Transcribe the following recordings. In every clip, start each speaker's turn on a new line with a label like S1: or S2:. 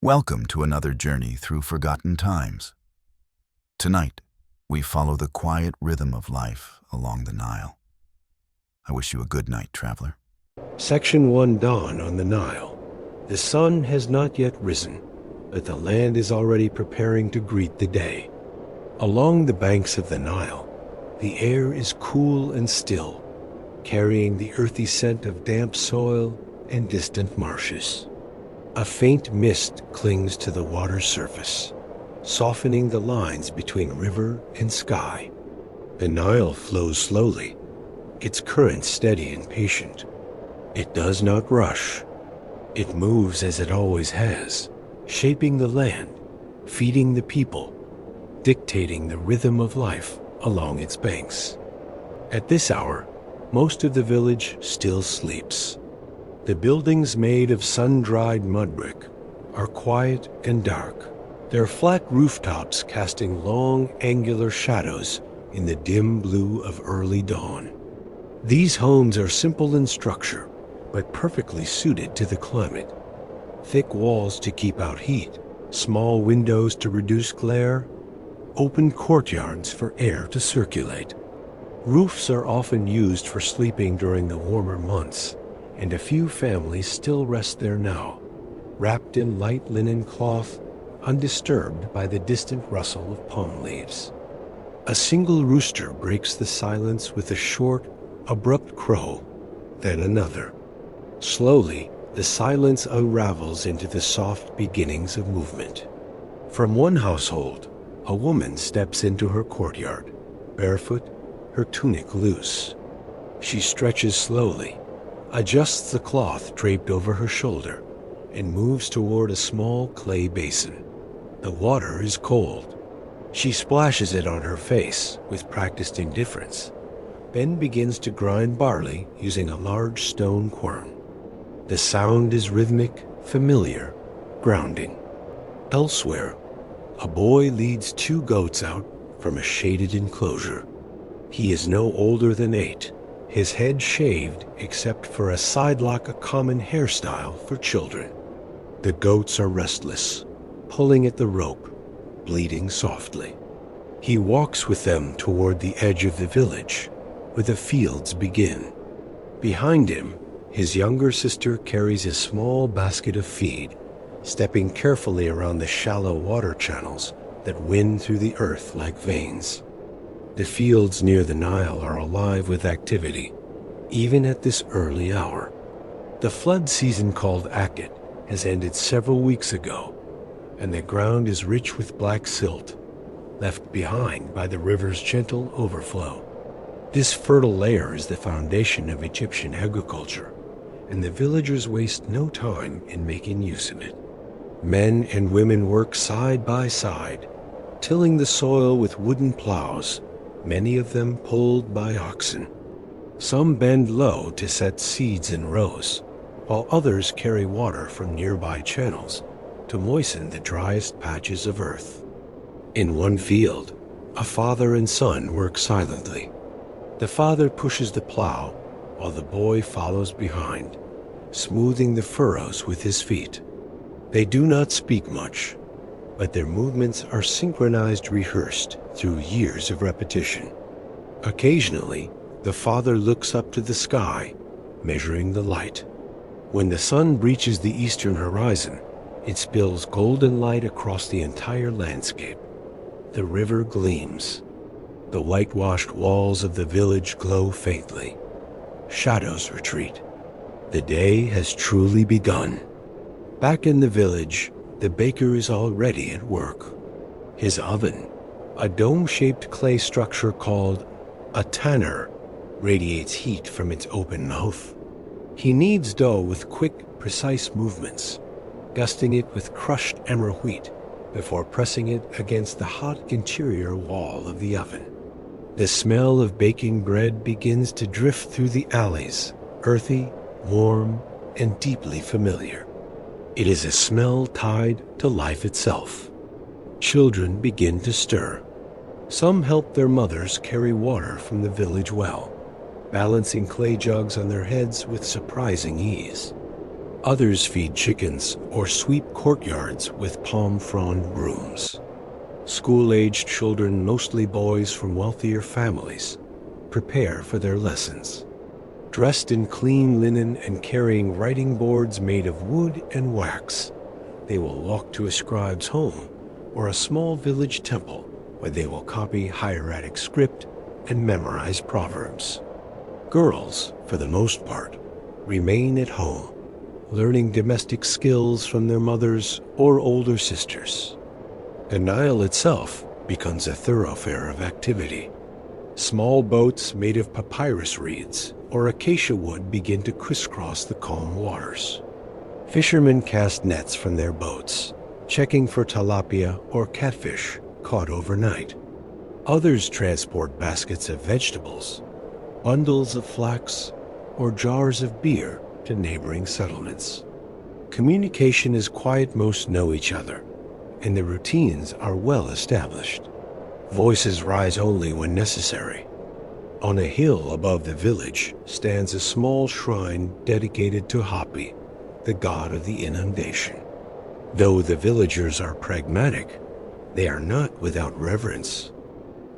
S1: Welcome to another journey through forgotten times. Tonight, we follow the quiet rhythm of life along the Nile. I wish you a good night, traveler.
S2: Section 1: Dawn on the Nile. The sun has not yet risen, but the land is already preparing to greet the day. Along the banks of the Nile, the air is cool and still, carrying the earthy scent of damp soil and distant marshes. A faint mist clings to the water's surface, softening the lines between river and sky. The Nile flows slowly, its current steady and patient. It does not rush. It moves as it always has, shaping the land, feeding the people, dictating the rhythm of life along its banks. At this hour, most of the village still sleeps. The buildings made of sun-dried mud brick are quiet and dark, their flat rooftops casting long, angular shadows in the dim blue of early dawn. These homes are simple in structure, but perfectly suited to the climate. Thick walls to keep out heat, small windows to reduce glare, open courtyards for air to circulate. Roofs are often used for sleeping during the warmer months, and a few families still rest there now, wrapped in light linen cloth, undisturbed by the distant rustle of palm leaves. A single rooster breaks the silence with a short, abrupt crow, then another. Slowly, the silence unravels into the soft beginnings of movement. From one household, a woman steps into her courtyard, barefoot, her tunic loose. She stretches slowly, adjusts the cloth draped over her shoulder, and moves toward a small clay basin. The water is cold. She splashes it on her face with practiced indifference, then begins to grind barley using a large stone quern. The sound is rhythmic, familiar, grounding. Elsewhere, a boy leads two goats out from a shaded enclosure. He is no older than 8, his head shaved except for a sidelock, a common hairstyle for children. The goats are restless, pulling at the rope, bleating softly. He walks with them toward the edge of the village, where the fields begin. Behind him, his younger sister carries a small basket of feed, stepping carefully around the shallow water channels that wind through the earth like veins. The fields near the Nile are alive with activity, even at this early hour. The flood season called Akut has ended several weeks ago, and the ground is rich with black silt, left behind by the river's gentle overflow. This fertile layer is the foundation of Egyptian agriculture, and the villagers waste no time in making use of it. Men and women work side by side, tilling the soil with wooden plows, many of them pulled by oxen. Some bend low to set seeds in rows, while others carry water from nearby channels to moisten the driest patches of earth. In one field, a father and son work silently. The father pushes the plow, while the boy follows behind, smoothing the furrows with his feet. They do not speak much, but their movements are synchronized, rehearsed through years of repetition. Occasionally, the father looks up to the sky, measuring the light. When the sun breaches the eastern horizon, it spills golden light across the entire landscape. The river gleams. The whitewashed walls of the village glow faintly. Shadows retreat. The day has truly begun. Back in the village, the baker is already at work. His oven, a dome-shaped clay structure called a tanner, radiates heat from its open mouth. He kneads dough with quick, precise movements, gusting it with crushed emmer wheat before pressing it against the hot interior wall of the oven. The smell of baking bread begins to drift through the alleys, earthy, warm, and deeply familiar. It is a smell tied to life itself. Children begin to stir. Some help their mothers carry water from the village well, balancing clay jugs on their heads with surprising ease. Others feed chickens or sweep courtyards with palm frond brooms. School-aged children, mostly boys from wealthier families, prepare for their lessons. Dressed in clean linen and carrying writing boards made of wood and wax, they will walk to a scribe's home or a small village temple where they will copy hieratic script and memorize proverbs. Girls, for the most part, remain at home, learning domestic skills from their mothers or older sisters. The Nile itself becomes a thoroughfare of activity. Small boats made of papyrus reeds or acacia wood begin to crisscross the calm waters. Fishermen cast nets from their boats, checking for tilapia or catfish caught overnight. Others transport baskets of vegetables, bundles of flax, or jars of beer to neighboring settlements. Communication is quiet, most know each other, and the routines are well established. Voices rise only when necessary. On a hill above the village stands a small shrine dedicated to Hapi, the god of the inundation. Though the villagers are pragmatic, they are not without reverence.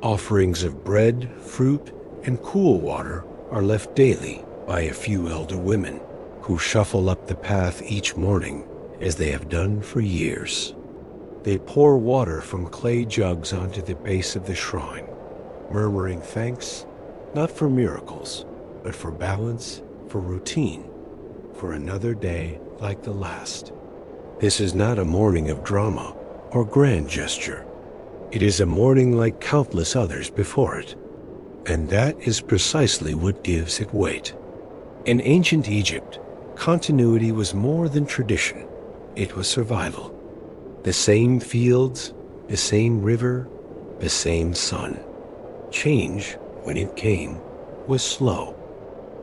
S2: Offerings of bread, fruit, and cool water are left daily by a few elder women who shuffle up the path each morning as they have done for years. They pour water from clay jugs onto the base of the shrine, murmuring thanks not for miracles, but for balance, for routine, for another day like the last. This is not a morning of drama or grand gesture. It is a morning like countless others before it, and that is precisely what gives it weight. In ancient Egypt, continuity was more than tradition, it was survival. The same fields, the same river, the same sun. Change, when it came, was slow.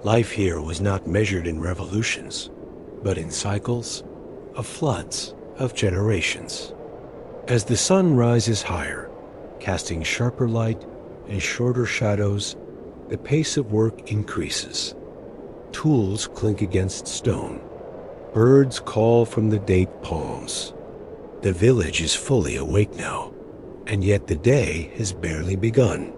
S2: Life here was not measured in revolutions, but in cycles of floods of generations. As the sun rises higher, casting sharper light and shorter shadows, the pace of work increases. Tools clink against stone. Birds call from the date palms. The village is fully awake now, and yet the day has barely begun.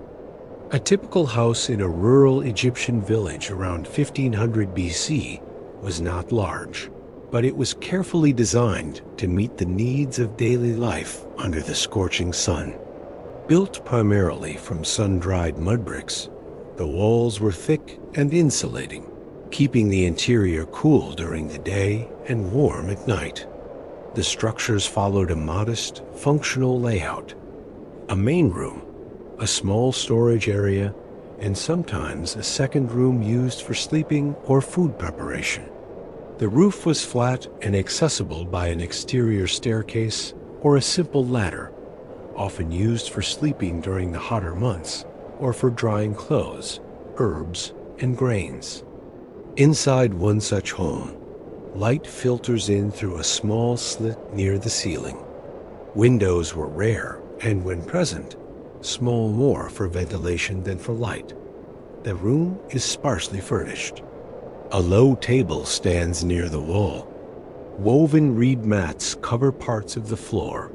S2: A typical house in a rural Egyptian village around 1500 BC was not large, but it was carefully designed to meet the needs of daily life under the scorching sun. Built primarily from sun-dried mud bricks, the walls were thick and insulating, keeping the interior cool during the day and warm at night. The structures followed a modest, functional layout. A main room, a small storage area, and sometimes a second room used for sleeping or food preparation. The roof was flat and accessible by an exterior staircase or a simple ladder, often used for sleeping during the hotter months or for drying clothes, herbs, and grains. Inside one such home, light filters in through a small slit near the ceiling. Windows were rare, and when present, small more for ventilation than for light. The room is sparsely furnished. A low table stands near the wall. Woven reed mats cover parts of the floor.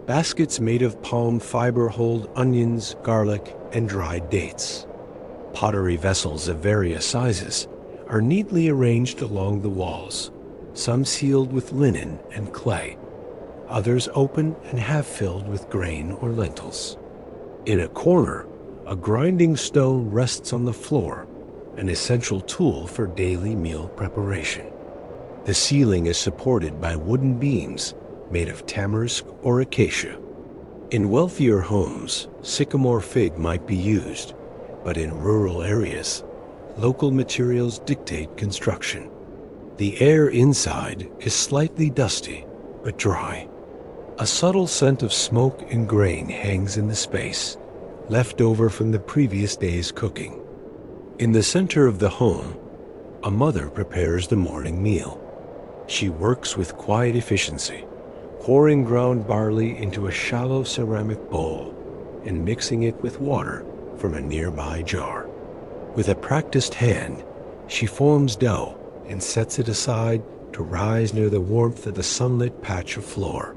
S2: Baskets made of palm fiber hold onions, garlic, and dried dates. Pottery vessels of various sizes are neatly arranged along the walls, some sealed with linen and clay, others open and half filled with grain or lentils. In a corner, a grinding stone rests on the floor, an essential tool for daily meal preparation. The ceiling is supported by wooden beams made of tamarisk or acacia. In wealthier homes, sycamore fig might be used, but in rural areas, local materials dictate construction. The air inside is slightly dusty, but dry. A subtle scent of smoke and grain hangs in the space, left over from the previous day's cooking. In the center of the home, a mother prepares the morning meal. She works with quiet efficiency, pouring ground barley into a shallow ceramic bowl and mixing it with water from a nearby jar. With a practiced hand, she forms dough and sets it aside to rise near the warmth of the sunlit patch of floor.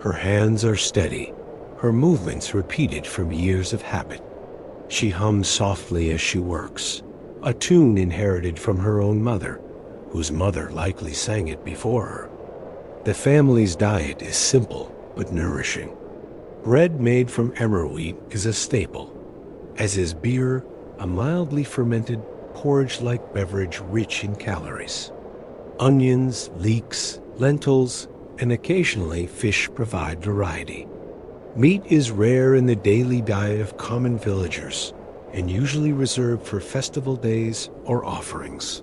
S2: Her hands are steady, her movements repeated from years of habit. She hums softly as she works, a tune inherited from her own mother, whose mother likely sang it before her. The family's diet is simple but nourishing. Bread made from emmer wheat is a staple, as is beer, a mildly fermented, porridge-like beverage rich in calories. Onions, leeks, lentils, and occasionally fish provide variety. Meat is rare in the daily diet of common villagers and usually reserved for festival days or offerings.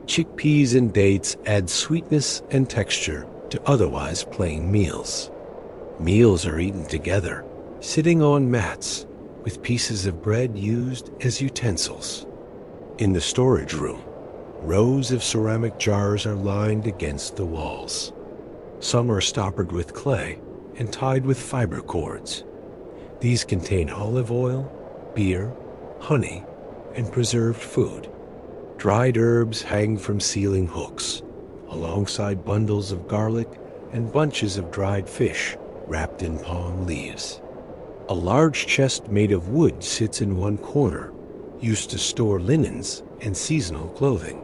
S2: Chickpeas and dates add sweetness and texture to otherwise plain meals. Meals are eaten together, sitting on mats, with pieces of bread used as utensils. In the storage room, rows of ceramic jars are lined against the walls. Some are stoppered with clay and tied with fiber cords. These contain olive oil, beer, honey, and preserved food. Dried herbs hang from ceiling hooks, alongside bundles of garlic and bunches of dried fish wrapped in palm leaves. A large chest made of wood sits in one corner, used to store linens and seasonal clothing.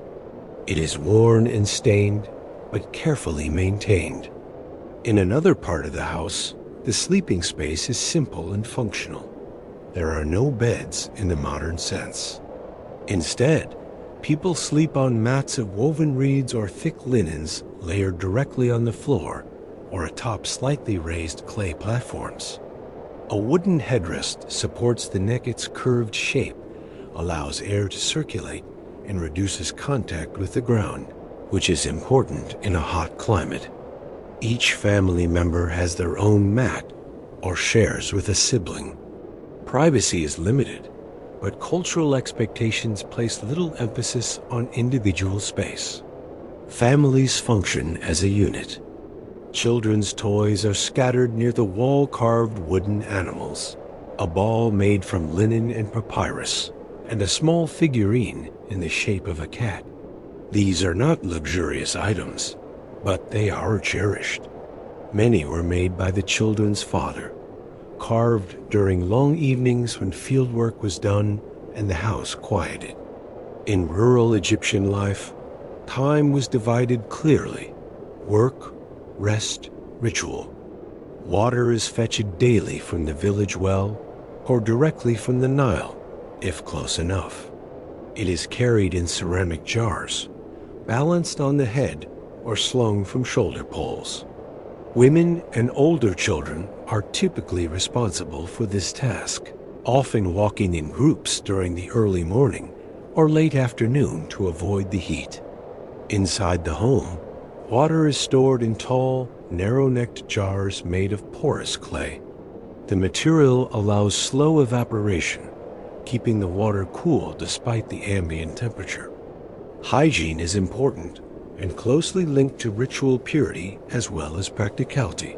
S2: It is worn and stained, but carefully maintained. In another part of the house, the sleeping space is simple and functional. There are no beds in the modern sense. Instead, people sleep on mats of woven reeds or thick linens layered directly on the floor or atop slightly raised clay platforms. A wooden headrest supports the neck's curved shape, allows air to circulate, and reduces contact with the ground, which is important in a hot climate. Each family member has their own mat or shares with a sibling. Privacy is limited, but cultural expectations place little emphasis on individual space. Families function as a unit. Children's toys are scattered near the wall-carved wooden animals, a ball made from linen and papyrus, and a small figurine in the shape of a cat. These are not luxurious items, but they are cherished. Many were made by the children's father, carved during long evenings when fieldwork was done and the house quieted. In rural Egyptian life, time was divided clearly: work, rest, ritual. Water is fetched daily from the village well or directly from the Nile, if close enough. It is carried in ceramic jars, balanced on the head or slung from shoulder poles. Women and older children are typically responsible for this task, often walking in groups during the early morning or late afternoon to avoid the heat. Inside the home, water is stored in tall, narrow-necked jars made of porous clay. The material allows slow evaporation, keeping the water cool despite the ambient temperature. Hygiene is important and closely linked to ritual purity as well as practicality.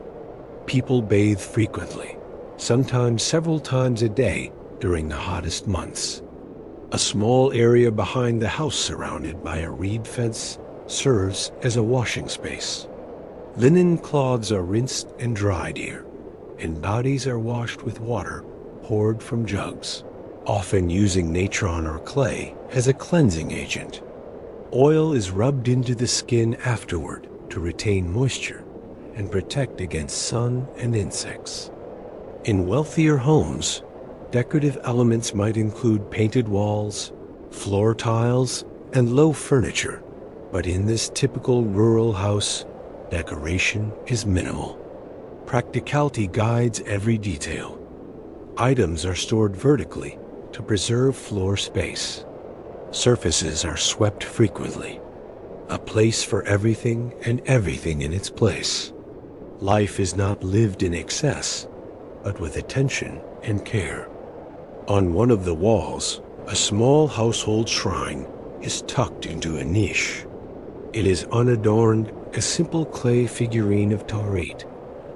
S2: People bathe frequently, sometimes several times a day during the hottest months. A small area behind the house surrounded by a reed fence serves as a washing space. Linen cloths are rinsed and dried here, and bodies are washed with water poured from jugs, often using natron or clay as a cleansing agent. Oil is rubbed into the skin afterward to retain moisture and protect against sun and insects. In wealthier homes, decorative elements might include painted walls, floor tiles, and low furniture, but in this typical rural house, decoration is minimal. Practicality guides every detail. Items are stored vertically to preserve floor space. Surfaces are swept frequently, a place for everything and everything in its place. Life is not lived in excess, but with attention and care. On one of the walls, a small household shrine is tucked into a niche. It is unadorned, a simple clay figurine of Taurit,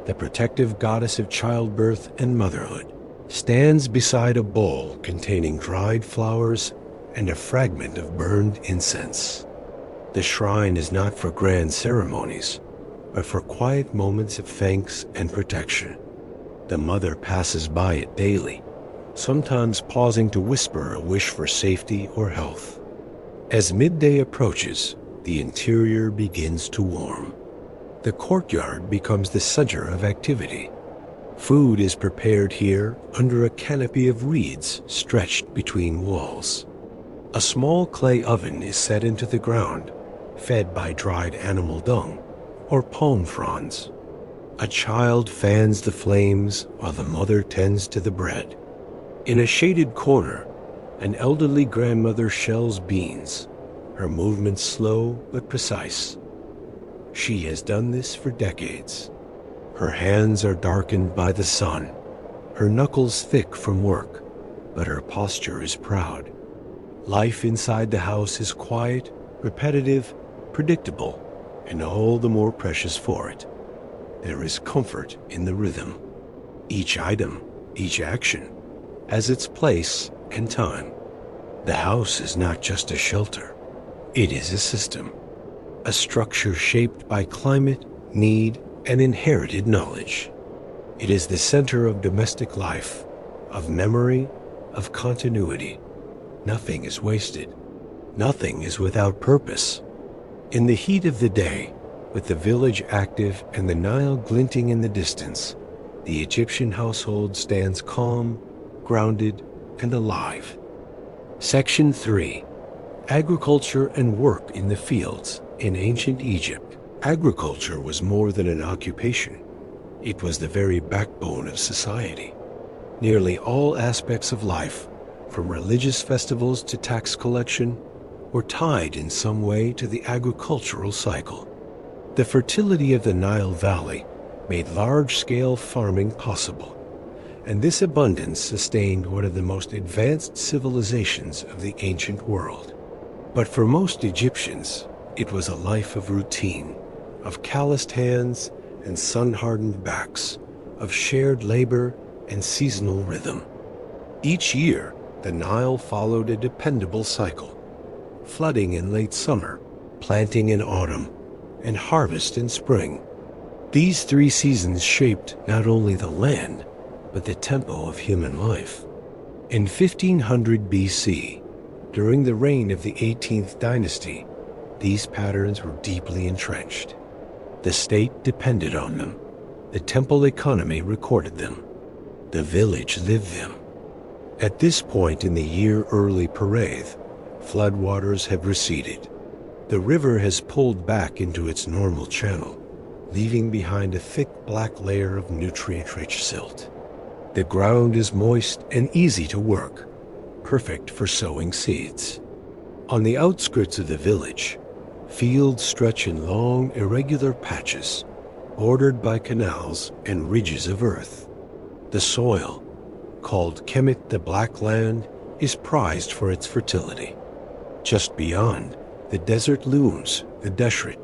S2: the protective goddess of childbirth and motherhood, stands beside a bowl containing dried flowers and a fragment of burned incense. The shrine is not for grand ceremonies, but for quiet moments of thanks and protection. The mother passes by it daily, sometimes pausing to whisper a wish for safety or health. As midday approaches, the interior begins to warm. The courtyard becomes the center of activity. Food is prepared here under a canopy of reeds stretched between walls. A small clay oven is set into the ground, fed by dried animal dung or palm fronds. A child fans the flames while the mother tends to the bread. In a shaded corner, an elderly grandmother shells beans, her movements slow but precise. She has done this for decades. Her hands are darkened by the sun, her knuckles thick from work, but her posture is proud. Life inside the house is quiet, repetitive, predictable, and all the more precious for it. There is comfort in the rhythm. Each item, each action, has its place and time. The house is not just a shelter. It is a system, a structure shaped by climate, need, and inherited knowledge. It is the center of domestic life, of memory, of continuity. Nothing is wasted. Nothing is without purpose. In the heat of the day, with the village active and the Nile glinting in the distance, the Egyptian household stands calm, grounded, and alive. Section 3. Agriculture and work in the fields in ancient Egypt. Agriculture was more than an occupation. It was the very backbone of society. Nearly all aspects of life, from religious festivals to tax collection, were tied in some way to the agricultural cycle. The fertility of the Nile Valley made large-scale farming possible, and this abundance sustained one of the most advanced civilizations of the ancient world. But for most Egyptians, it was a life of routine, of calloused hands and sun-hardened backs, of shared labor and seasonal rhythm. Each year, the Nile followed a dependable cycle: flooding in late summer, planting in autumn, and harvest in spring. These three seasons shaped not only the land, but the tempo of human life. In 1500 BC, during the reign of the 18th dynasty, these patterns were deeply entrenched. The state depended on them. The temple economy recorded them. The village lived them. At this point in the year early Parade, floodwaters have receded. The river has pulled back into its normal channel, leaving behind a thick black layer of nutrient-rich silt. The ground is moist and easy to work, perfect for sowing seeds. On the outskirts of the village, fields stretch in long, irregular patches, bordered by canals and ridges of earth. The soil, called Kemet the Black Land, is prized for its fertility. Just beyond, the desert looms, the desert,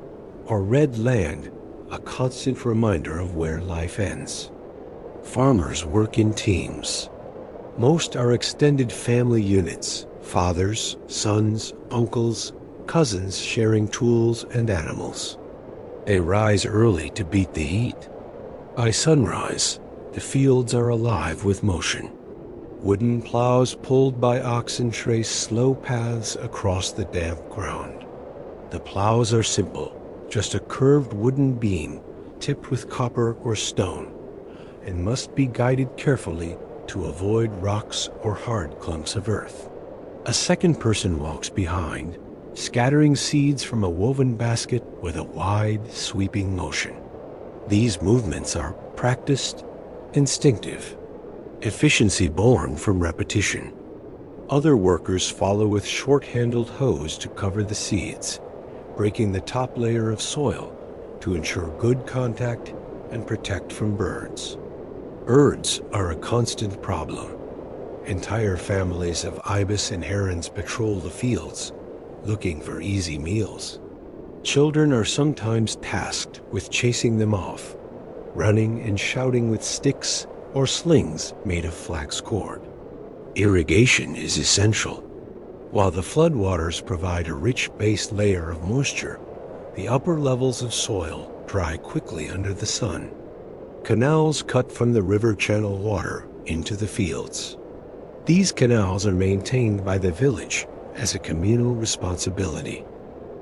S2: or red land, a constant reminder of where life ends. Farmers work in teams. Most are extended family units, fathers, sons, uncles, cousins sharing tools and animals. They rise early to beat the heat. By sunrise, the fields are alive with motion. Wooden plows pulled by oxen trace slow paths across the damp ground. The plows are simple, just a curved wooden beam tipped with copper or stone, and must be guided carefully to avoid rocks or hard clumps of earth. A second person walks behind, scattering seeds from a woven basket with a wide, sweeping motion. These movements are practiced, instinctive, efficiency born from repetition. Other workers follow with short-handled hoes to cover the seeds, breaking the top layer of soil to ensure good contact and protect from birds. Birds are a constant problem. Entire families of ibis and herons patrol the fields, looking for easy meals. Children are sometimes tasked with chasing them off, running and shouting with sticks or slings made of flax cord. Irrigation is essential. While the floodwaters provide a rich base layer of moisture, the upper levels of soil dry quickly under the sun. Canals cut from the river channel water into the fields. These canals are maintained by the village as a communal responsibility.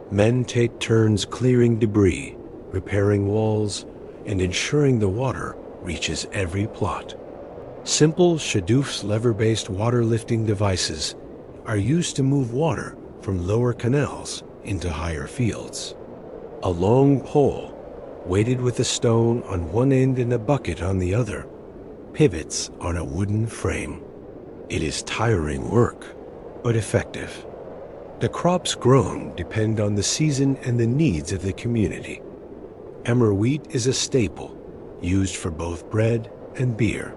S2: Men take turns clearing debris, repairing walls, and ensuring the water reaches every plot. Simple Shadoof's lever-based water lifting devices are used to move water from lower canals into higher fields. A long pole, weighted with a stone on one end and a bucket on the other, pivots on a wooden frame. It is tiring work, but effective. The crops grown depend on the season and the needs of the community. Emmer wheat is a staple, used for both bread and beer.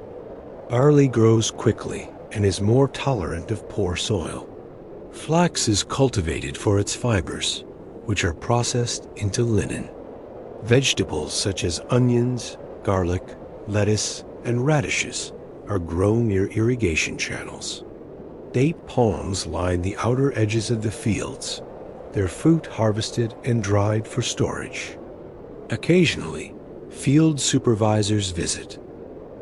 S2: Barley grows quickly and is more tolerant of poor soil. Flax is cultivated for its fibers, which are processed into linen. Vegetables such as onions, garlic, lettuce, and radishes are grown near irrigation channels. Date palms line the outer edges of the fields, their fruit harvested and dried for storage. Occasionally, field supervisors visit.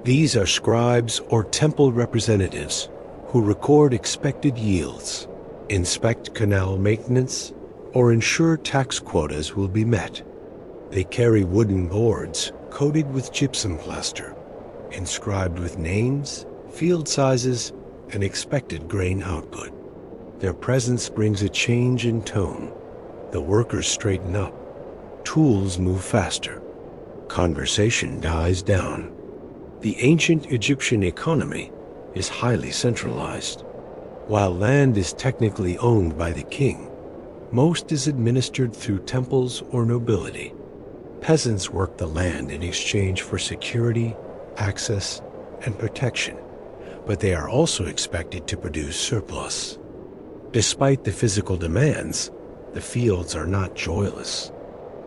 S2: These are scribes or temple representatives who record expected yields, inspect canal maintenance, or ensure tax quotas will be met. They carry wooden boards coated with gypsum plaster, inscribed with names, field sizes, and expected grain output. Their presence brings a change in tone. The workers straighten up. Tools move faster. Conversation dies down. The ancient Egyptian economy is highly centralized. While land is technically owned by the king, most is administered through temples or nobility. Peasants work the land in exchange for security, access, and protection, but they are also expected to produce surplus. Despite the physical demands, the fields are not joyless.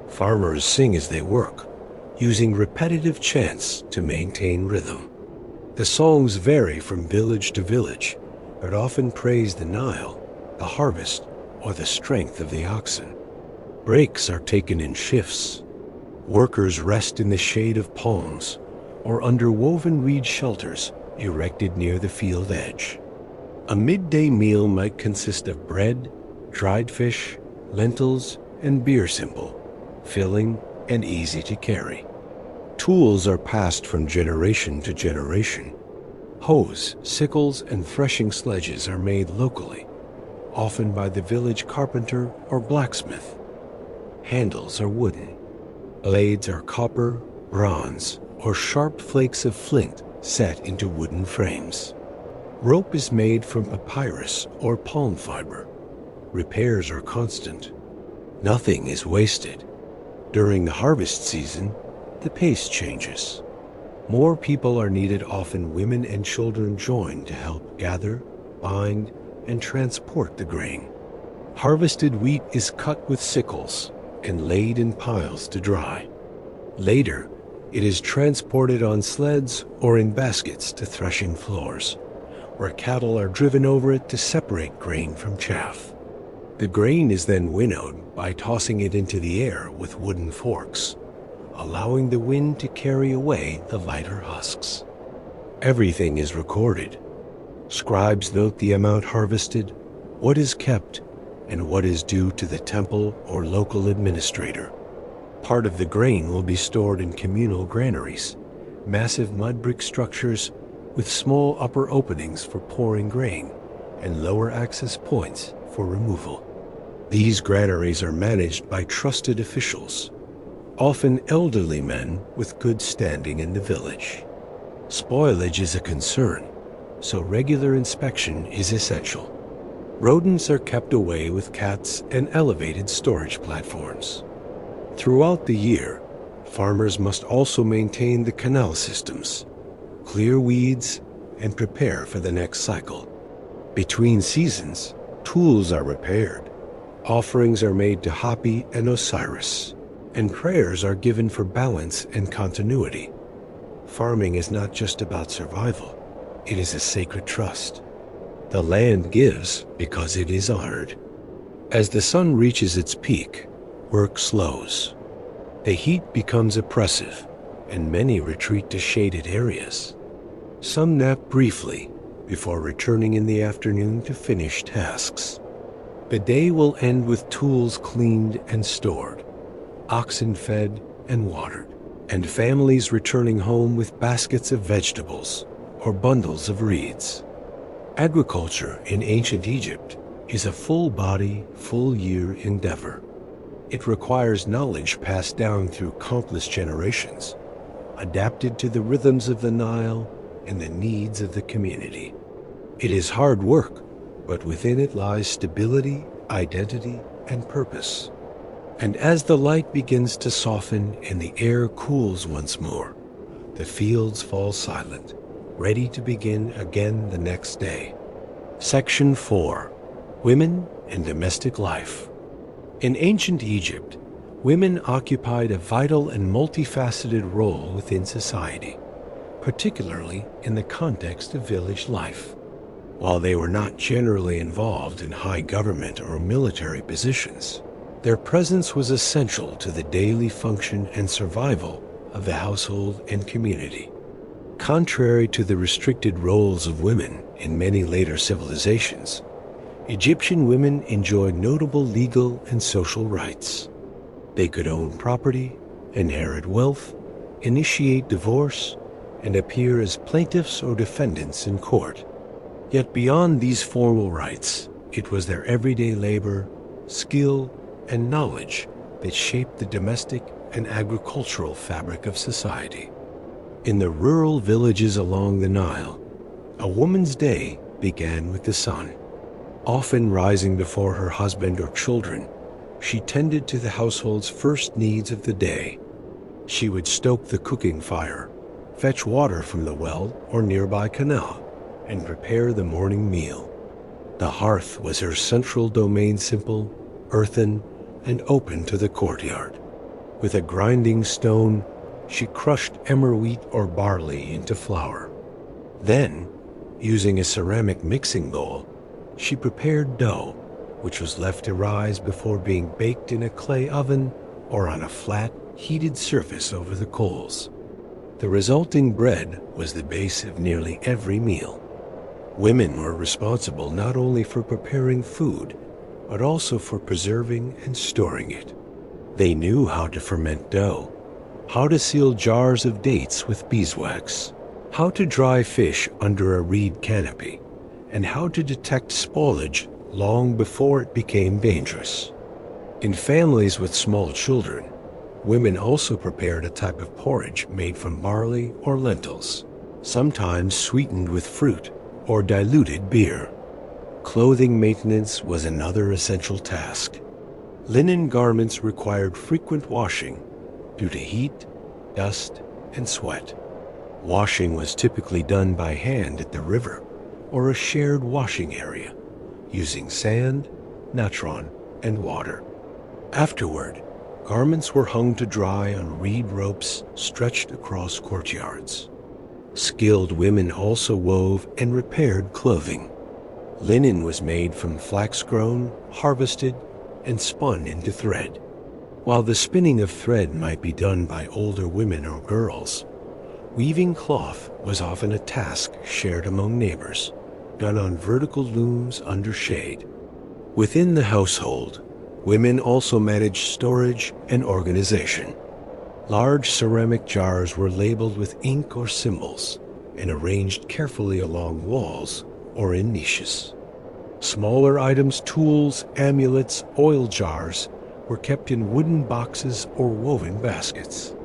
S2: Farmers sing as they work, using repetitive chants to maintain rhythm. The songs vary from village to village, but often praise the Nile, the harvest, or the strength of the oxen. Breaks are taken in shifts. Workers rest in the shade of palms or under woven reed shelters erected near the field edge. A midday meal might consist of bread, dried fish, lentils, and beer simple, filling and easy to carry. Tools are passed from generation to generation. Hoes, sickles, and threshing sledges are made locally, often by the village carpenter or blacksmith. Handles are wooden. Blades are copper, bronze, or sharp flakes of flint set into wooden frames. Rope is made from papyrus or palm fiber. Repairs are constant. Nothing is wasted. During the harvest season, the pace changes. More people are needed. Often women and children join to help gather, bind, and transport the grain. Harvested wheat is cut with sickles and laid in piles to dry. Later, it is transported on sleds or in baskets to threshing floors, where cattle are driven over it to separate grain from chaff. The grain is then winnowed by tossing it into the air with wooden forks, allowing the wind to carry away the lighter husks. Everything is recorded. Scribes note the amount harvested, what is kept, and what is due to the temple or local administrator. Part of the grain will be stored in communal granaries, massive mud brick structures with small upper openings for pouring grain and lower access points for removal. These granaries are managed by trusted officials, often elderly men with good standing in the village. Spoilage is a concern, so regular inspection is essential. Rodents are kept away with cats and elevated storage platforms. Throughout the year, farmers must also maintain the canal systems, clear weeds, and prepare for the next cycle. Between seasons, tools are repaired, offerings are made to Hapi and Osiris, and prayers are given for balance and continuity. Farming is not just about survival, it is a sacred trust. The land gives because it is honored. As the sun reaches its peak, work slows. The heat becomes oppressive, and many retreat to shaded areas. Some nap briefly before returning in the afternoon to finish tasks. The day will end with tools cleaned and stored, oxen fed and watered, and families returning home with baskets of vegetables or bundles of reeds. Agriculture in ancient Egypt is a full-body, full-year endeavor. It requires knowledge passed down through countless generations, adapted to the rhythms of the Nile and the needs of the community. It is hard work, but within it lies stability, identity, and purpose. And as the light begins to soften and the air cools once more, the fields fall silent, ready to begin again the next day. Section 4. Women and Domestic Life. In ancient Egypt, women occupied a vital and multifaceted role within society, particularly in the context of village life. While they were not generally involved in high government or military positions, their presence was essential to the daily function and survival of the household and community. Contrary to the restricted roles of women in many later civilizations, Egyptian women enjoyed notable legal and social rights. They could own property, inherit wealth, initiate divorce, and appear as plaintiffs or defendants in court. Yet beyond these formal rights, it was their everyday labor, skill, and knowledge that shaped the domestic and agricultural fabric of society. In the rural villages along the Nile, a woman's day began with the sun. Often rising before her husband or children, she tended to the household's first needs of the day. She would stoke the cooking fire, fetch water from the well or nearby canal, and prepare the morning meal. The hearth was her central domain, simple, earthen, and open to the courtyard. With a grinding stone, she crushed emmer wheat or barley into flour. Then, using a ceramic mixing bowl, she prepared dough, which was left to rise before being baked in a clay oven or on a flat, heated surface over the coals. The resulting bread was the base of nearly every meal. Women were responsible not only for preparing food, but also for preserving and storing it. They knew how to ferment dough, how to seal jars of dates with beeswax, how to dry fish under a reed canopy, and how to detect spoilage long before it became dangerous. In families with small children, women also prepared a type of porridge made from barley or lentils, sometimes sweetened with fruit or diluted beer. Clothing maintenance was another essential task. Linen garments required frequent washing due to heat, dust, and sweat. Washing was typically done by hand at the river or a shared washing area, using sand, natron, and water. Afterward, garments were hung to dry on reed ropes stretched across courtyards. Skilled women also wove and repaired clothing. Linen was made from flax grown, harvested, and spun into thread. While the spinning of thread might be done by older women or girls, weaving cloth was often a task shared among neighbors, done on vertical looms under shade. Within the household, women also managed storage and organization. Large ceramic jars were labeled with ink or symbols and arranged carefully along walls or in niches. Smaller items, tools, amulets, oil jars, were kept in wooden boxes or woven baskets.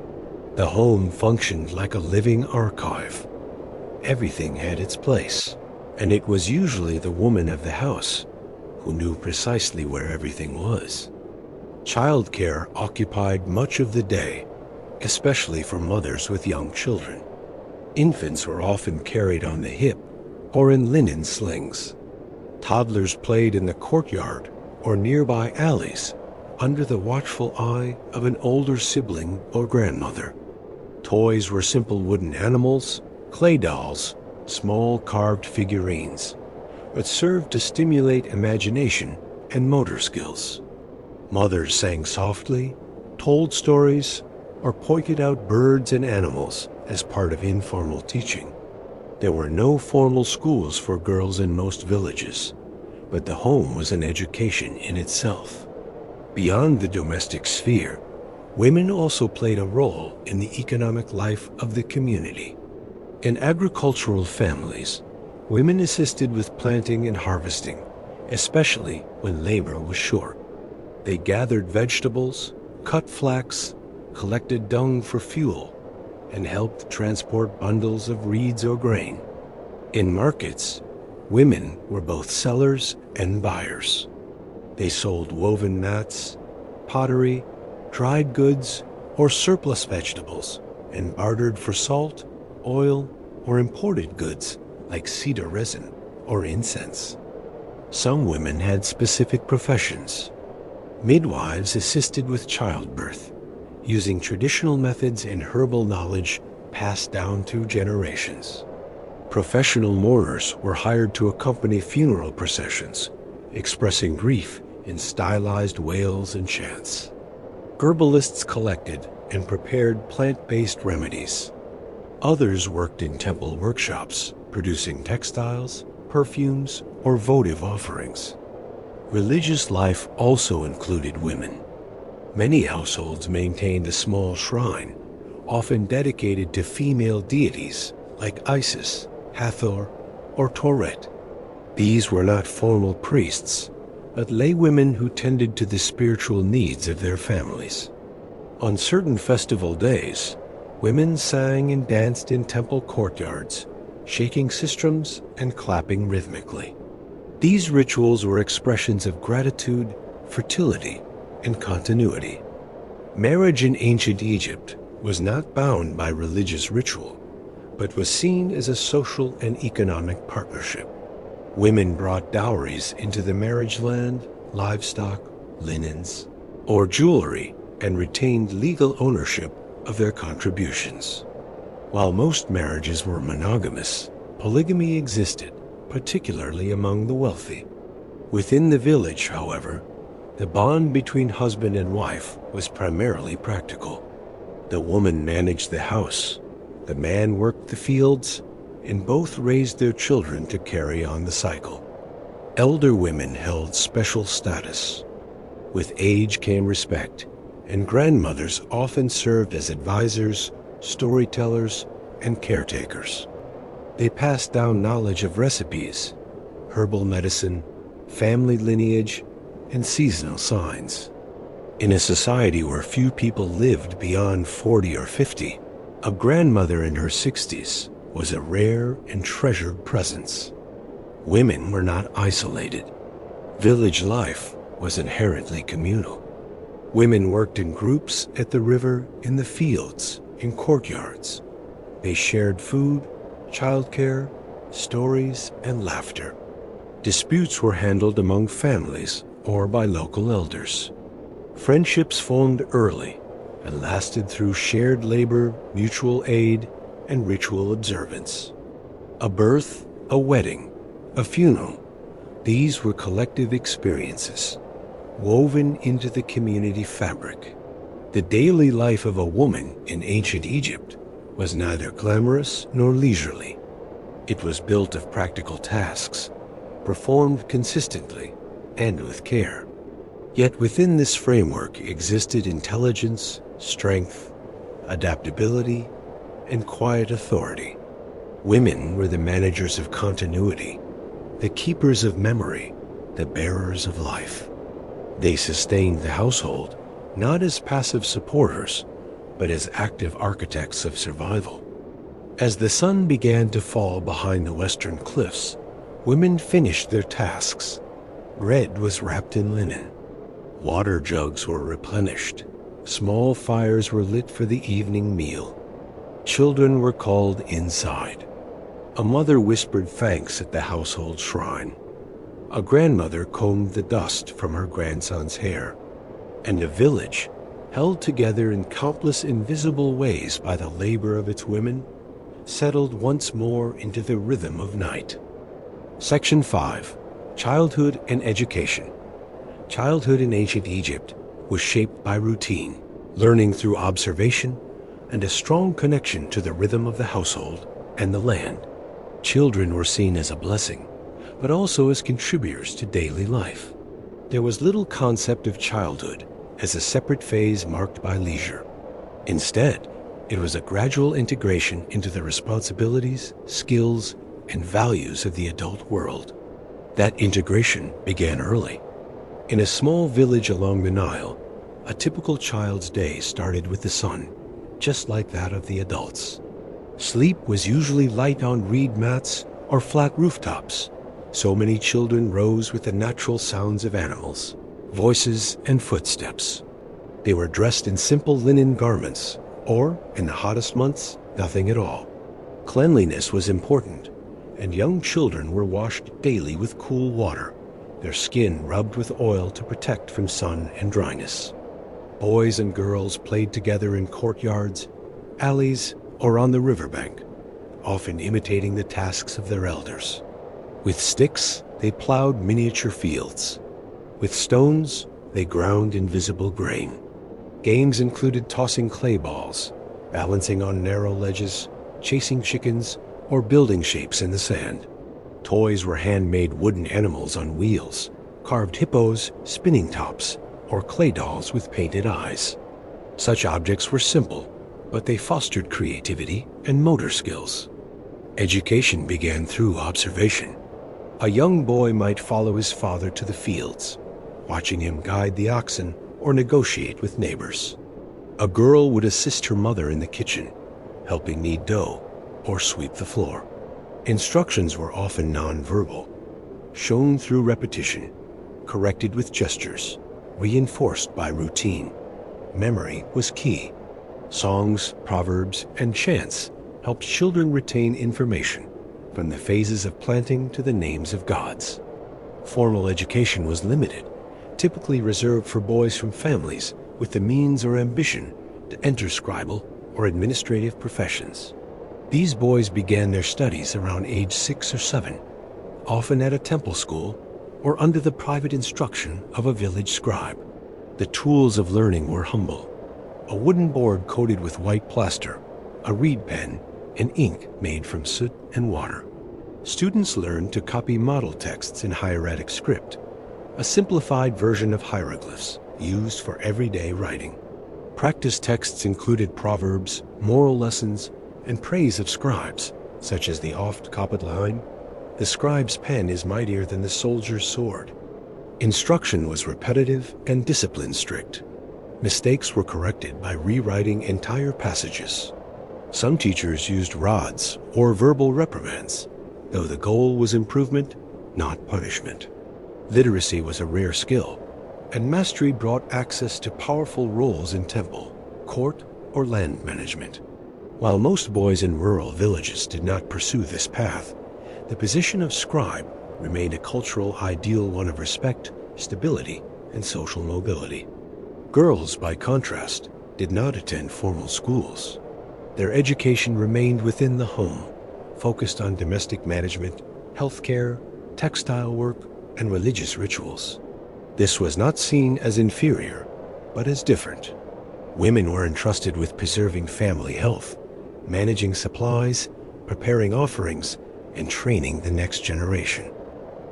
S2: The home functioned like a living archive. Everything had its place, and it was usually the woman of the house who knew precisely where everything was. Childcare occupied much of the day, especially for mothers with young children. Infants were often carried on the hip or in linen slings. Toddlers played in the courtyard or nearby alleys under the watchful eye of an older sibling or grandmother. Toys were simple wooden animals, clay dolls, small carved figurines. but served to stimulate imagination and motor skills. Mothers sang softly, told stories, or pointed out birds and animals as part of informal teaching. There were no formal schools for girls in most villages, but the home was an education in itself. Beyond the domestic sphere, women also played a role in the economic life of the community. In agricultural families, women assisted with planting and harvesting, especially when labor was short. They gathered vegetables, cut flax, collected dung for fuel, and helped transport bundles of reeds or grain. In markets, women were both sellers and buyers. They sold woven mats, pottery, dried goods, or surplus vegetables, and bartered for salt, oil, or imported goods like cedar resin or incense. Some women had specific professions. Midwives assisted with childbirth, using traditional methods and herbal knowledge passed down through generations. Professional mourners were hired to accompany funeral processions, expressing grief in stylized wails and chants. Herbalists collected and prepared plant-based remedies. Others worked in temple workshops, producing textiles, perfumes, or votive offerings. Religious life also included women. Many households maintained a small shrine, often dedicated to female deities like Isis, Hathor, or Toret. These were not formal priests, but laywomen who tended to the spiritual needs of their families. On certain festival days, women sang and danced in temple courtyards, shaking sistrums and clapping rhythmically. These rituals were expressions of gratitude, fertility, and continuity. Marriage in ancient Egypt was not bound by religious ritual, but was seen as a social and economic partnership. Women brought dowries into the marriage land, livestock, linens, or jewelry, and retained legal ownership of their contributions. While most marriages were monogamous, polygamy existed, particularly among the wealthy. Within the village, however, the bond between husband and wife was primarily practical. The woman managed the house, the man worked the fields, and both raised their children to carry on the cycle. Elder women held special status. With age came respect, and grandmothers often served as advisors, storytellers, and caretakers. They passed down knowledge of recipes, herbal medicine, family lineage, and seasonal signs. In a society where few people lived beyond 40 or 50, a grandmother in her 60s was a rare and treasured presence. Women were not isolated. Village life was inherently communal. Women worked in groups at the river, in the fields, in courtyards. They shared food, childcare, stories, and laughter. Disputes were handled among families or by local elders. Friendships formed early and lasted through shared labor, mutual aid, and ritual observance. A birth, a wedding, a funeral, these were collective experiences, woven into the community fabric. The daily life of a woman in ancient Egypt was neither glamorous nor leisurely. It was built of practical tasks, performed consistently and with care. Yet within this framework existed intelligence, strength, adaptability, and quiet authority. Women were the managers of continuity, the keepers of memory, the bearers of life. They sustained the household not as passive supporters, but as active architects of survival. As the sun began to fall behind the western cliffs, women finished their tasks. Bread was wrapped in linen. Water jugs were replenished. Small fires were lit for the evening meal. Children were called inside. A mother whispered thanks at the household shrine. A grandmother combed the dust from her grandson's hair. And a village, held together in countless invisible ways by the labor of its women, settled once more into the rhythm of night. Section 5. Childhood and Education. Childhood in ancient Egypt was shaped by routine, learning through observation, and a strong connection to the rhythm of the household and the land. Children were seen as a blessing, but also as contributors to daily life. There was little concept of childhood as a separate phase marked by leisure. Instead, it was a gradual integration into the responsibilities, skills, and values of the adult world. That integration began early. In a small village along the Nile, a typical child's day started with the sun, just like that of the adults. Sleep was usually light on reed mats or flat rooftops. So many children rose with the natural sounds of animals, voices, and footsteps. They were dressed in simple linen garments, or, in the hottest months, nothing at all. Cleanliness was important, and young children were washed daily with cool water, their skin rubbed with oil to protect from sun and dryness. Boys and girls played together in courtyards, alleys, or on the riverbank, often imitating the tasks of their elders. With sticks, they plowed miniature fields. With stones, they ground invisible grain. Games included tossing clay balls, balancing on narrow ledges, chasing chickens, or building shapes in the sand. Toys were handmade wooden animals on wheels, carved hippos, spinning tops, or clay dolls with painted eyes. Such objects were simple, but they fostered creativity and motor skills. Education began through observation. A young boy might follow his father to the fields, watching him guide the oxen or negotiate with neighbors. A girl would assist her mother in the kitchen, helping knead dough or sweep the floor. Instructions were often nonverbal, shown through repetition, corrected with gestures, reinforced by routine. Memory was key. Songs, proverbs, and chants helped children retain information, from the phases of planting to the names of gods. Formal education was limited, typically reserved for boys from families with the means or ambition to enter scribal or administrative professions. These boys began their studies around age 6 or 7, often at a temple school or under the private instruction of a village scribe. The tools of learning were humble: a wooden board coated with white plaster, a reed pen, and ink made from soot and water. Students learned to copy model texts in hieratic script, a simplified version of hieroglyphs used for everyday writing. Practice texts included proverbs, moral lessons, and praise of scribes, such as the oft-copied line, "The scribe's pen is mightier than the soldier's sword." Instruction was repetitive and discipline strict. Mistakes were corrected by rewriting entire passages. Some teachers used rods or verbal reprimands, though the goal was improvement, not punishment. Literacy was a rare skill, and mastery brought access to powerful roles in temple, court, or land management. While most boys in rural villages did not pursue this path, the position of scribe remained a cultural ideal, one of respect, stability, and social mobility. Girls, by contrast, did not attend formal schools. Their education remained within the home, focused on domestic management, healthcare, textile work, and religious rituals. This was not seen as inferior, but as different. Women were entrusted with preserving family health, managing supplies, preparing offerings, and training the next generation.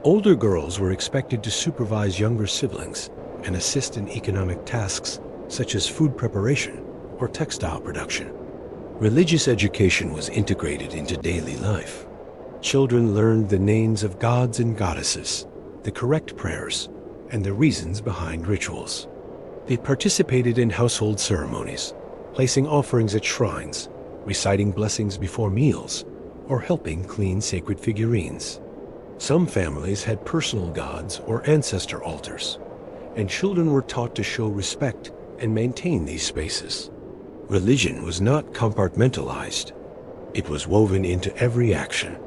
S2: Older girls were expected to supervise younger siblings and assist in economic tasks such as food preparation or textile production. Religious education was integrated into daily life. Children learned the names of gods and goddesses, the correct prayers, and the reasons behind rituals. They participated in household ceremonies, placing offerings at shrines, reciting blessings before meals, or helping clean sacred figurines. Some families had personal gods or ancestor altars, and children were taught to show respect and maintain these spaces. Religion was not compartmentalized. It was woven into every action.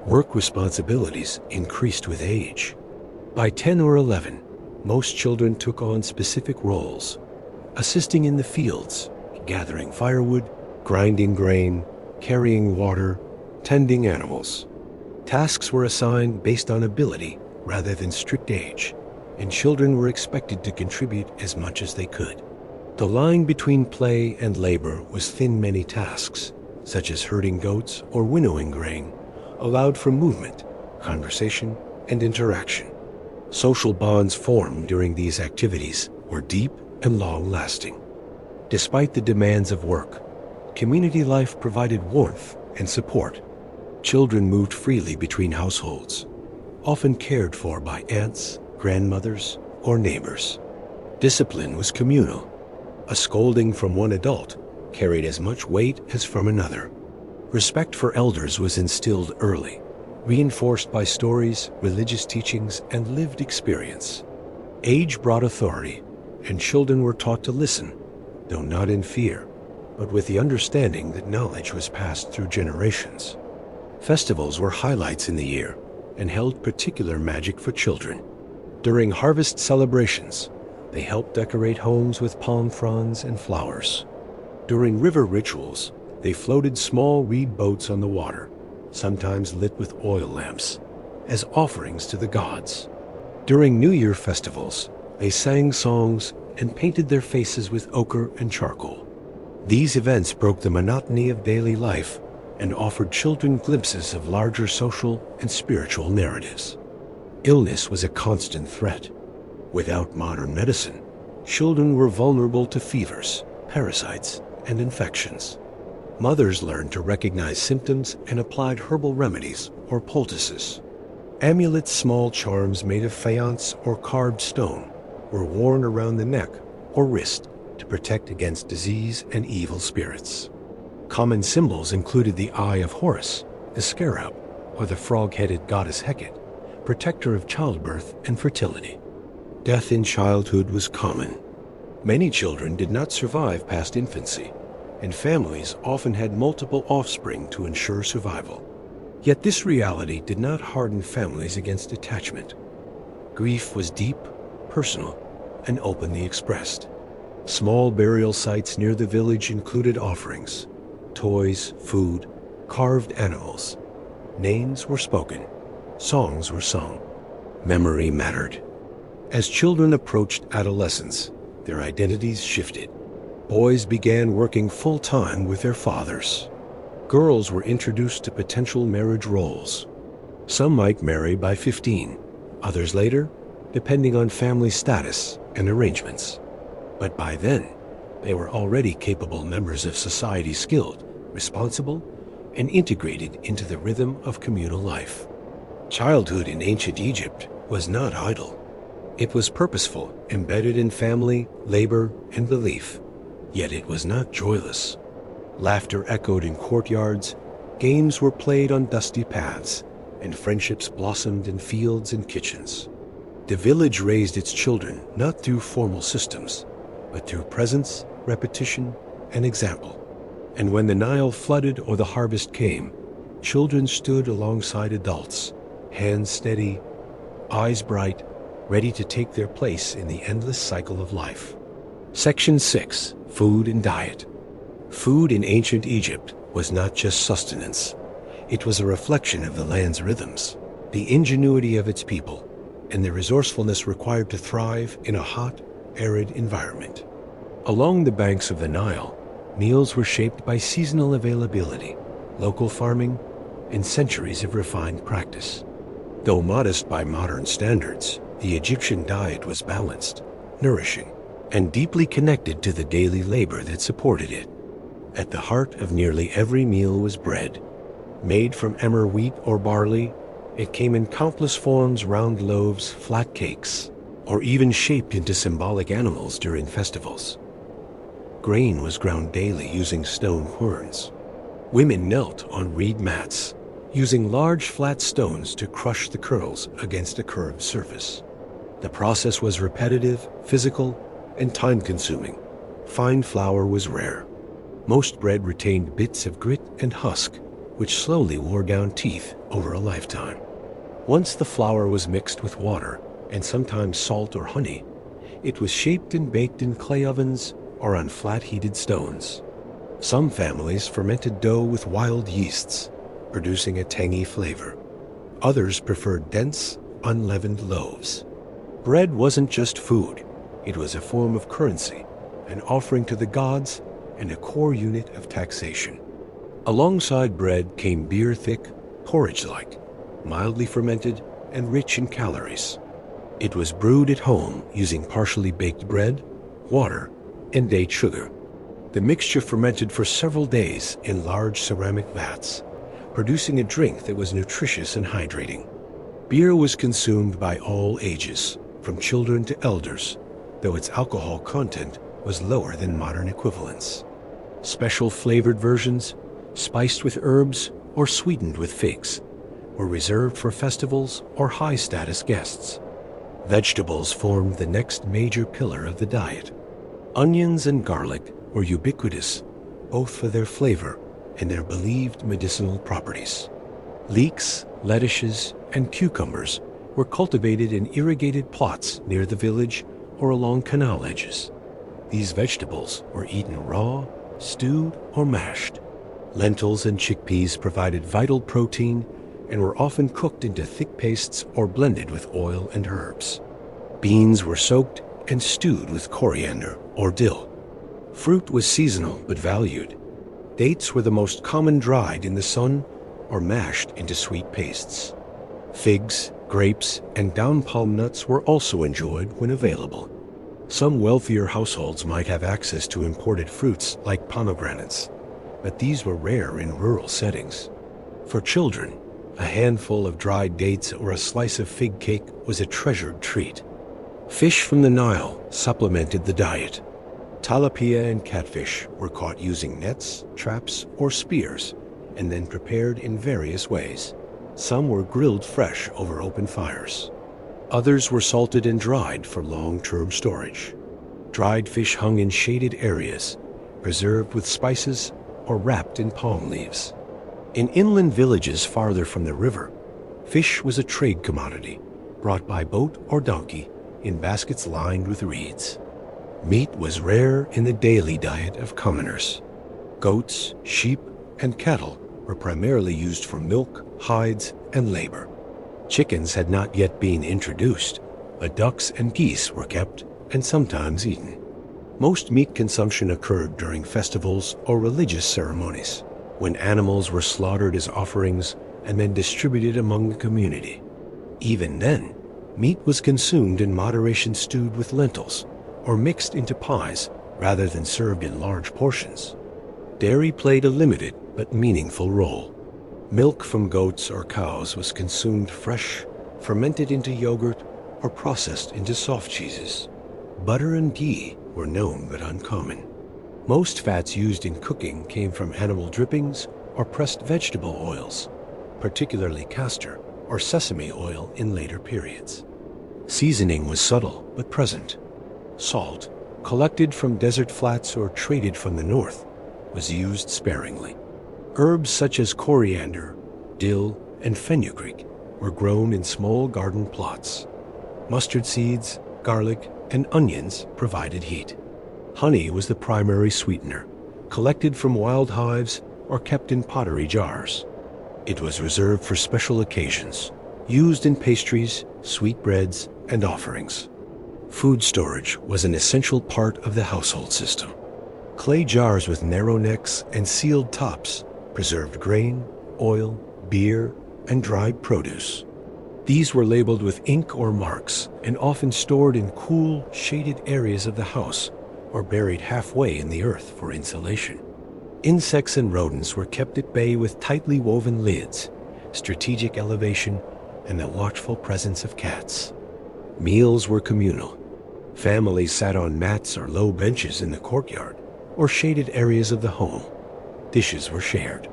S2: Work responsibilities increased with age. By 10 or 11, most children took on specific roles, assisting in the fields, gathering firewood, grinding grain, carrying water, tending animals. Tasks were assigned based on ability rather than strict age, and children were expected to contribute as much as they could. The line between play and labor was thin. Many tasks, such as herding goats or winnowing grain, allowed for movement, conversation, and interaction. Social bonds formed during these activities were deep and long-lasting. Despite the demands of work, community life provided warmth and support. Children moved freely between households, often cared for by aunts, grandmothers, or neighbors. Discipline was communal. A scolding from one adult carried as much weight as from another. Respect for elders was instilled early, reinforced by stories, religious teachings, and lived experience. Age brought authority, and children were taught to listen, though not in fear, but with the understanding that knowledge was passed through generations. Festivals were highlights in the year and held particular magic for children. During harvest celebrations, they helped decorate homes with palm fronds and flowers. During river rituals, they floated small reed boats on the water, sometimes lit with oil lamps, as offerings to the gods. During New Year festivals, they sang songs and painted their faces with ochre and charcoal. These events broke the monotony of daily life and offered children glimpses of larger social and spiritual narratives. Illness was a constant threat. Without modern medicine, children were vulnerable to fevers, parasites, and infections. Mothers learned to recognize symptoms and applied herbal remedies or poultices. Amulets, small charms made of faience or carved stone, were worn around the neck or wrist to protect against disease and evil spirits. Common symbols included the Eye of Horus, the scarab, or the frog-headed goddess Hecate, protector of childbirth and fertility. Death in childhood was common. Many children did not survive past infancy, and families often had multiple offspring to ensure survival. Yet this reality did not harden families against attachment. Grief was deep, personal, and openly expressed. Small burial sites near the village included offerings, toys, food, carved animals. Names were spoken, songs were sung. Memory mattered. As children approached adolescence, their identities shifted. Boys began working full-time with their fathers. Girls were introduced to potential marriage roles. Some might marry by 15, others later, depending on family status and arrangements. But by then, they were already capable members of society, skilled, responsible, and integrated into the rhythm of communal life. Childhood in ancient Egypt was not idle. It was purposeful, embedded in family, labor, and belief. Yet it was not joyless. Laughter echoed in courtyards, games were played on dusty paths, and friendships blossomed in fields and kitchens. The village raised its children not through formal systems, but through presence, repetition, and example. And when the Nile flooded or the harvest came, children stood alongside adults, hands steady, eyes bright, ready to take their place in the endless cycle of life. Section 6. Food and Diet. Food in ancient Egypt was not just sustenance. It was a reflection of the land's rhythms, the ingenuity of its people, and the resourcefulness required to thrive in a hot, arid environment. Along the banks of the Nile, meals were shaped by seasonal availability, local farming, and centuries of refined practice. Though modest by modern standards, the Egyptian diet was balanced, nourishing, and deeply connected to the daily labor that supported it. At the heart of nearly every meal was bread. Made from emmer wheat or barley, it came in countless forms: round loaves, flat cakes, or even shaped into symbolic animals during festivals. Grain was ground daily using stone querns. Women knelt on reed mats, using large flat stones to crush the kernels against a curved surface. The process was repetitive, physical, and time-consuming. Fine flour was rare. Most bread retained bits of grit and husk, which slowly wore down teeth over a lifetime. Once the flour was mixed with water, and sometimes salt or honey, it was shaped and baked in clay ovens or on flat heated stones. Some families fermented dough with wild yeasts, producing a tangy flavor. Others preferred dense, unleavened loaves. Bread wasn't just food, it was a form of currency, an offering to the gods, and a core unit of taxation. Alongside bread came beer-thick, porridge-like, mildly fermented and rich in calories. It was brewed at home using partially baked bread, water, and date sugar. The mixture fermented for several days in large ceramic vats, producing a drink that was nutritious and hydrating. Beer was consumed by all ages, from children to elders, though its alcohol content was lower than modern equivalents. Special flavored versions, spiced with herbs or sweetened with figs, were reserved for festivals or high-status guests. Vegetables formed the next major pillar of the diet. Onions and garlic were ubiquitous, both for their flavor and their believed medicinal properties. Leeks, lettuces, and cucumbers were cultivated in irrigated plots near the village or along canal edges. These vegetables were eaten raw, stewed, or mashed. Lentils and chickpeas provided vital protein and were often cooked into thick pastes or blended with oil and herbs. Beans were soaked and stewed with coriander or dill. Fruit was seasonal but valued. Dates were the most common dried in the sun or mashed into sweet pastes. Figs, grapes, and down palm nuts were also enjoyed when available. Some wealthier households might have access to imported fruits like pomegranates, but these were rare in rural settings. For children, a handful of dried dates or a slice of fig cake was a treasured treat. Fish from the Nile supplemented the diet. Tilapia and catfish were caught using nets, traps, or spears, and then prepared in various ways. Some were grilled fresh over open fires. Others were salted and dried for long-term storage. Dried fish hung in shaded areas, preserved with spices or wrapped in palm leaves. In inland villages farther from the river, fish was a trade commodity, brought by boat or donkey in baskets lined with reeds. Meat was rare in the daily diet of commoners. Goats, sheep, and cattle were primarily used for milk, hides, and labor. Chickens had not yet been introduced, but ducks and geese were kept and sometimes eaten. Most meat consumption occurred during festivals or religious ceremonies, when animals were slaughtered as offerings and then distributed among the community. Even then, meat was consumed in moderation, stewed with lentils or mixed into pies rather than served in large portions. Dairy played a limited but meaningful role. Milk from goats or cows was consumed fresh, fermented into yogurt, or processed into soft cheeses. Butter and ghee were known but uncommon. Most fats used in cooking came from animal drippings or pressed vegetable oils, particularly castor or sesame oil in later periods. Seasoning was subtle but present. Salt, collected from desert flats or traded from the north, was used sparingly. Herbs such as coriander, dill, and fenugreek were grown in small garden plots. Mustard seeds, garlic, and onions provided heat. Honey was the primary sweetener, collected from wild hives or kept in pottery jars. It was reserved for special occasions, used in pastries, sweetbreads, and offerings. Food storage was an essential part of the household system. Clay jars with narrow necks and sealed tops preserved grain, oil, beer, and dried produce. These were labeled with ink or marks and often stored in cool, shaded areas of the house or buried halfway in the earth for insulation. Insects and rodents were kept at bay with tightly woven lids, strategic elevation, and the watchful presence of cats. Meals were communal. Families sat on mats or low benches in the courtyard or shaded areas of the home. Dishes were shared.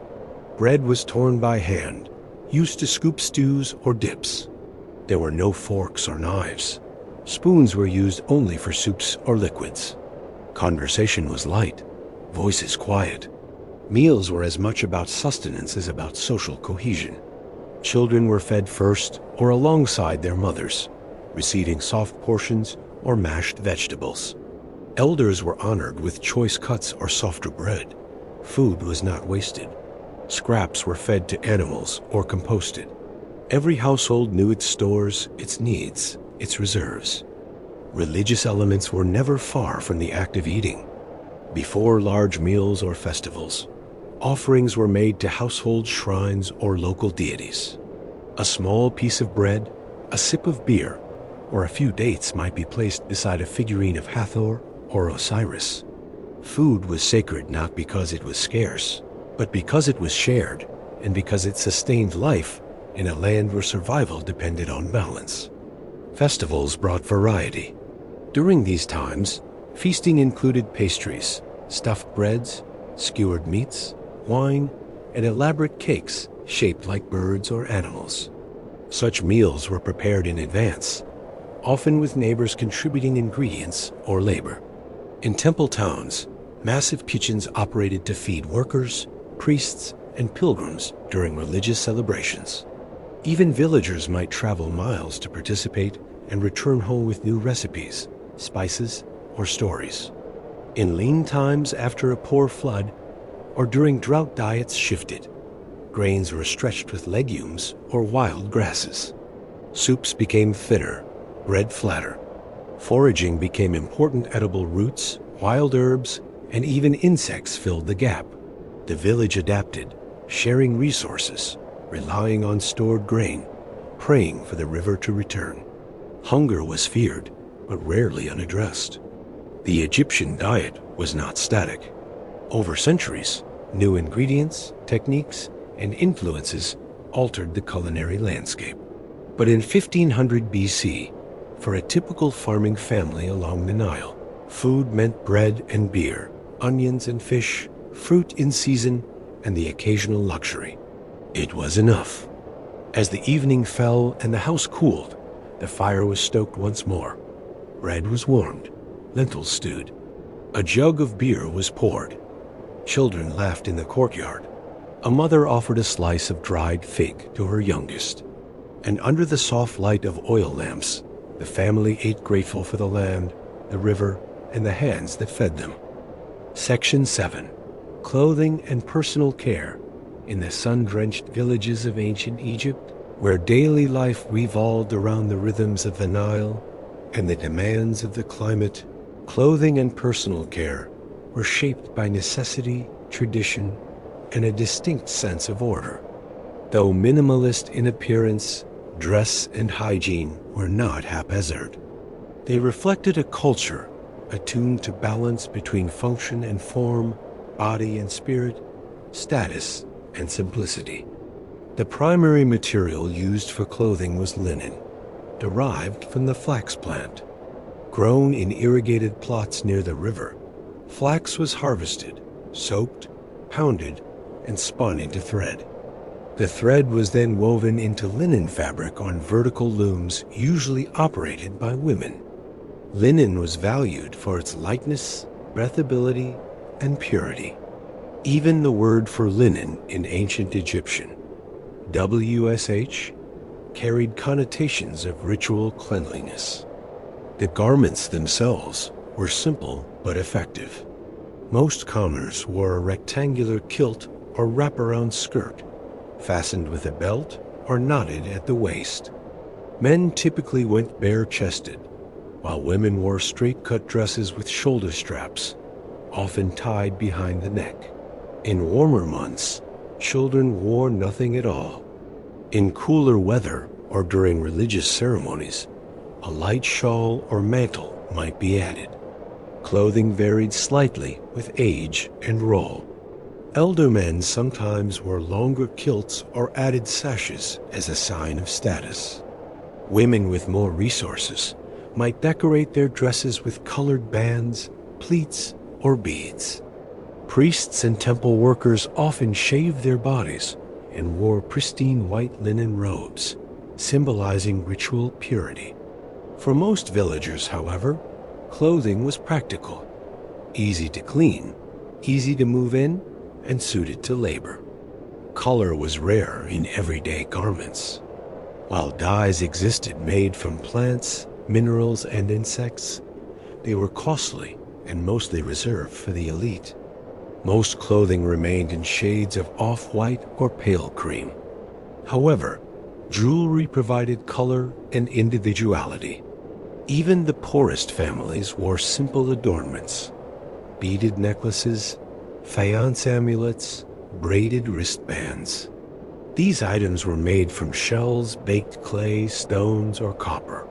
S2: Bread was torn by hand, used to scoop stews or dips. There were no forks or knives. Spoons were used only for soups or liquids. Conversation was light, voices quiet. Meals were as much about sustenance as about social cohesion. Children were fed first or alongside their mothers, receiving soft portions or mashed vegetables. Elders were honored with choice cuts or softer bread. Food was not wasted. Scraps were fed to animals or composted. Every household knew its stores, its needs, its reserves. Religious elements were never far from the act of eating. Before large meals or festivals, offerings were made to household shrines or local deities. A small piece of bread, a sip of beer, or a few dates might be placed beside a figurine of Hathor or Osiris. Food was sacred not because it was scarce, but because it was shared and because it sustained life in a land where survival depended on balance. Festivals brought variety. During these times, feasting included pastries, stuffed breads, skewered meats, wine, and elaborate cakes shaped like birds or animals. Such meals were prepared in advance, often with neighbors contributing ingredients or labor. In temple towns, massive kitchens operated to feed workers, priests, and pilgrims during religious celebrations. Even villagers might travel miles to participate and return home with new recipes, spices, or stories. In lean times after a poor flood, or during drought, diets shifted. Grains were stretched with legumes or wild grasses. Soups became thinner, bread flatter. Foraging became important. Edible roots, wild herbs, and even insects filled the gap. The village adapted, sharing resources, relying on stored grain, praying for the river to return. Hunger was feared, but rarely unaddressed. The Egyptian diet was not static. Over centuries, new ingredients, techniques, and influences altered the culinary landscape. But in 1500 BC, for a typical farming family along the Nile, food meant bread and beer, onions and fish, fruit in season, and the occasional luxury. It was enough. As the evening fell and the house cooled, the fire was stoked once more. Bread was warmed, lentils stewed. A jug of beer was poured. Children laughed in the courtyard. A mother offered a slice of dried fig to her youngest. And under the soft light of oil lamps, the family ate, grateful for the land, the river, and the hands that fed them. Section 7. Clothing and personal care in the sun-drenched villages of ancient Egypt, where daily life revolved around the rhythms of the Nile and the demands of the climate. Clothing and personal care were shaped by necessity, tradition, and a distinct sense of order. Though minimalist in appearance, dress and hygiene were not haphazard. They reflected a culture attuned to balance between function and form, body and spirit, status and simplicity. The primary material used for clothing was linen, derived from the flax plant. Grown in irrigated plots near the river, flax was harvested, soaked, pounded, and spun into thread. The thread was then woven into linen fabric on vertical looms usually operated by women. Linen was valued for its lightness, breathability, and purity. Even the word for linen in ancient Egyptian, WSH, carried connotations of ritual cleanliness. The garments themselves were simple but effective. Most commoners wore a rectangular kilt or wraparound skirt, fastened with a belt or knotted at the waist. Men typically went bare-chested, while women wore straight-cut dresses with shoulder straps, often tied behind the neck. In warmer months, children wore nothing at all. In cooler weather or during religious ceremonies, a light shawl or mantle might be added. Clothing varied slightly with age and role. Elder men sometimes wore longer kilts or added sashes as a sign of status. Women with more resources might decorate their dresses with colored bands, pleats, or beads. Priests and temple workers often shaved their bodies and wore pristine white linen robes, symbolizing ritual purity. For most villagers, however, clothing was practical, easy to clean, easy to move in, and suited to labor. Color was rare in everyday garments. While dyes existed made from plants, minerals, and insects, they were costly and mostly reserved for the elite. Most clothing remained in shades of off-white or pale cream. However, Jewelry provided color and individuality. Even the poorest families wore simple adornments: beaded necklaces, faience amulets, braided wristbands. These items were made from shells, baked clay, stones, or copper.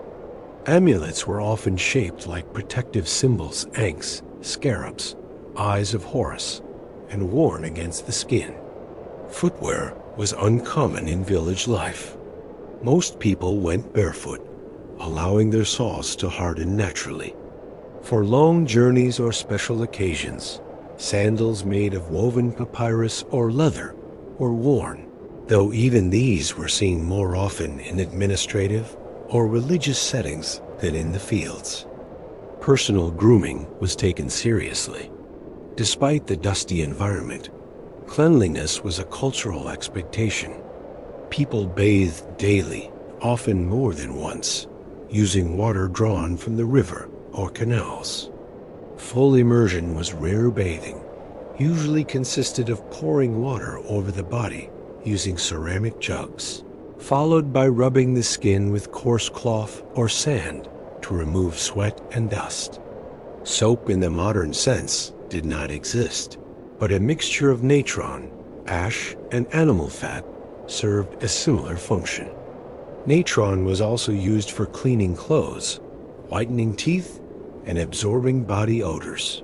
S2: Amulets were often shaped like protective symbols: ankhs, scarabs, eyes of Horus, and worn against the skin. Footwear was uncommon in village life. Most people went barefoot, allowing their soles to harden naturally. For long journeys or special occasions, sandals made of woven papyrus or leather were worn, though even these were seen more often in administrative or religious settings than in the fields. Personal grooming was taken seriously. Despite the dusty environment, cleanliness was a cultural expectation. People bathed daily, often more than once, using water drawn from the river or canals. Full immersion was rare bathing, usually consisted of pouring water over the body using ceramic jugs, followed by rubbing the skin with coarse cloth or sand to remove sweat and dust. Soap in the modern sense did not exist, but a mixture of natron, ash, and animal fat served a similar function. Natron was also used for cleaning clothes, whitening teeth, and absorbing body odors.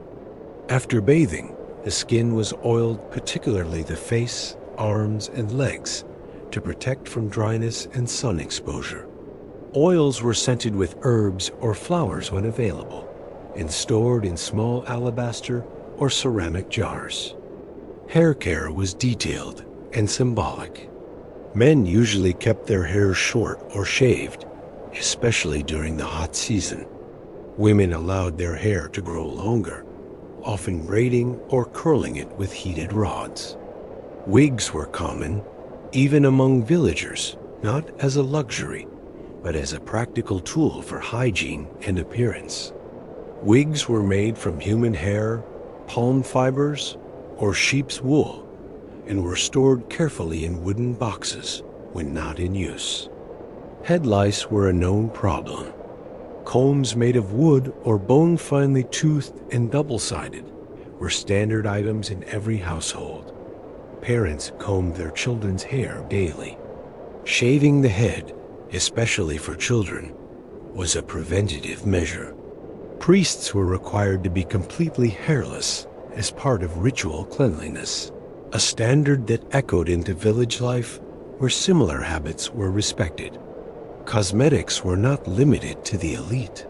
S2: After bathing, the skin was oiled, particularly the face, arms, and legs, to protect from dryness and sun exposure. Oils were scented with herbs or flowers when available, and stored in small alabaster or ceramic jars. Hair care was detailed and symbolic. Men usually kept their hair short or shaved, especially during the hot season. Women allowed their hair to grow longer, often braiding or curling it with heated rods. Wigs were common, even among villagers, not as a luxury, but as a practical tool for hygiene and appearance. Wigs were made from human hair, palm fibers, or sheep's wool, and were stored carefully in wooden boxes when not in use. Head lice were a known problem. Combs made of wood or bone finely toothed and double-sided were standard items in every household. Parents combed their children's hair daily. Shaving the head, especially for children, was a preventative measure. Priests were required to be completely hairless as part of ritual cleanliness, a standard that echoed into village life where similar habits were respected. Cosmetics were not limited to the elite.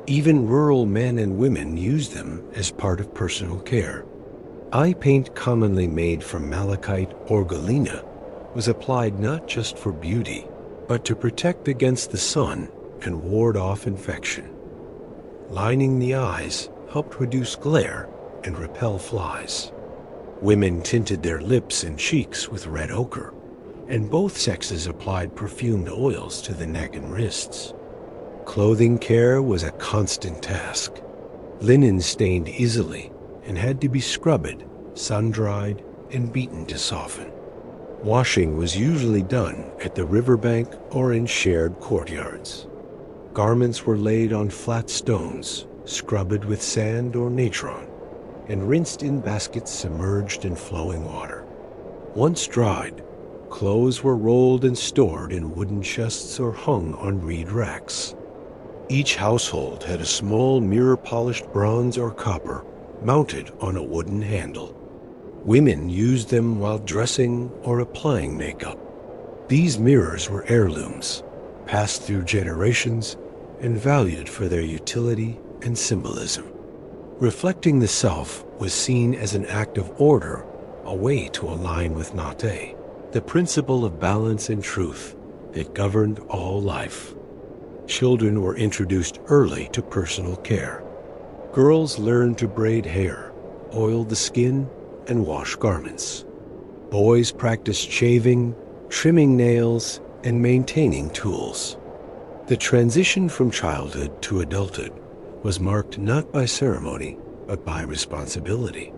S2: Even rural men and women used them as part of personal care. Eye paint, commonly made from malachite or galena, was applied not just for beauty, but to protect against the sun and ward off infection. Lining the eyes helped reduce glare and repel flies. Women tinted their lips and cheeks with red ochre, and both sexes applied perfumed oils to the neck and wrists. Clothing care was a constant task. Linen stained easily and had to be scrubbed, sun-dried, and beaten to soften. Washing was usually done at the riverbank or in shared courtyards. Garments were laid on flat stones, scrubbed with sand or natron, and rinsed in baskets submerged in flowing water. Once dried, clothes were rolled and stored in wooden chests or hung on reed racks. Each household had a small mirror-polished bronze or copper mounted on a wooden handle. Women used them while dressing or applying makeup. These mirrors were heirlooms, passed through generations, and valued for their utility and symbolism. Reflecting the self was seen as an act of order, a way to align with Nate, the principle of balance and truth that governed all life. Children were introduced early to personal care. Girls learned to braid hair, oil the skin, and wash garments. Boys practiced shaving, trimming nails, and maintaining tools. The transition from childhood to adulthood was marked not by ceremony, but by responsibility.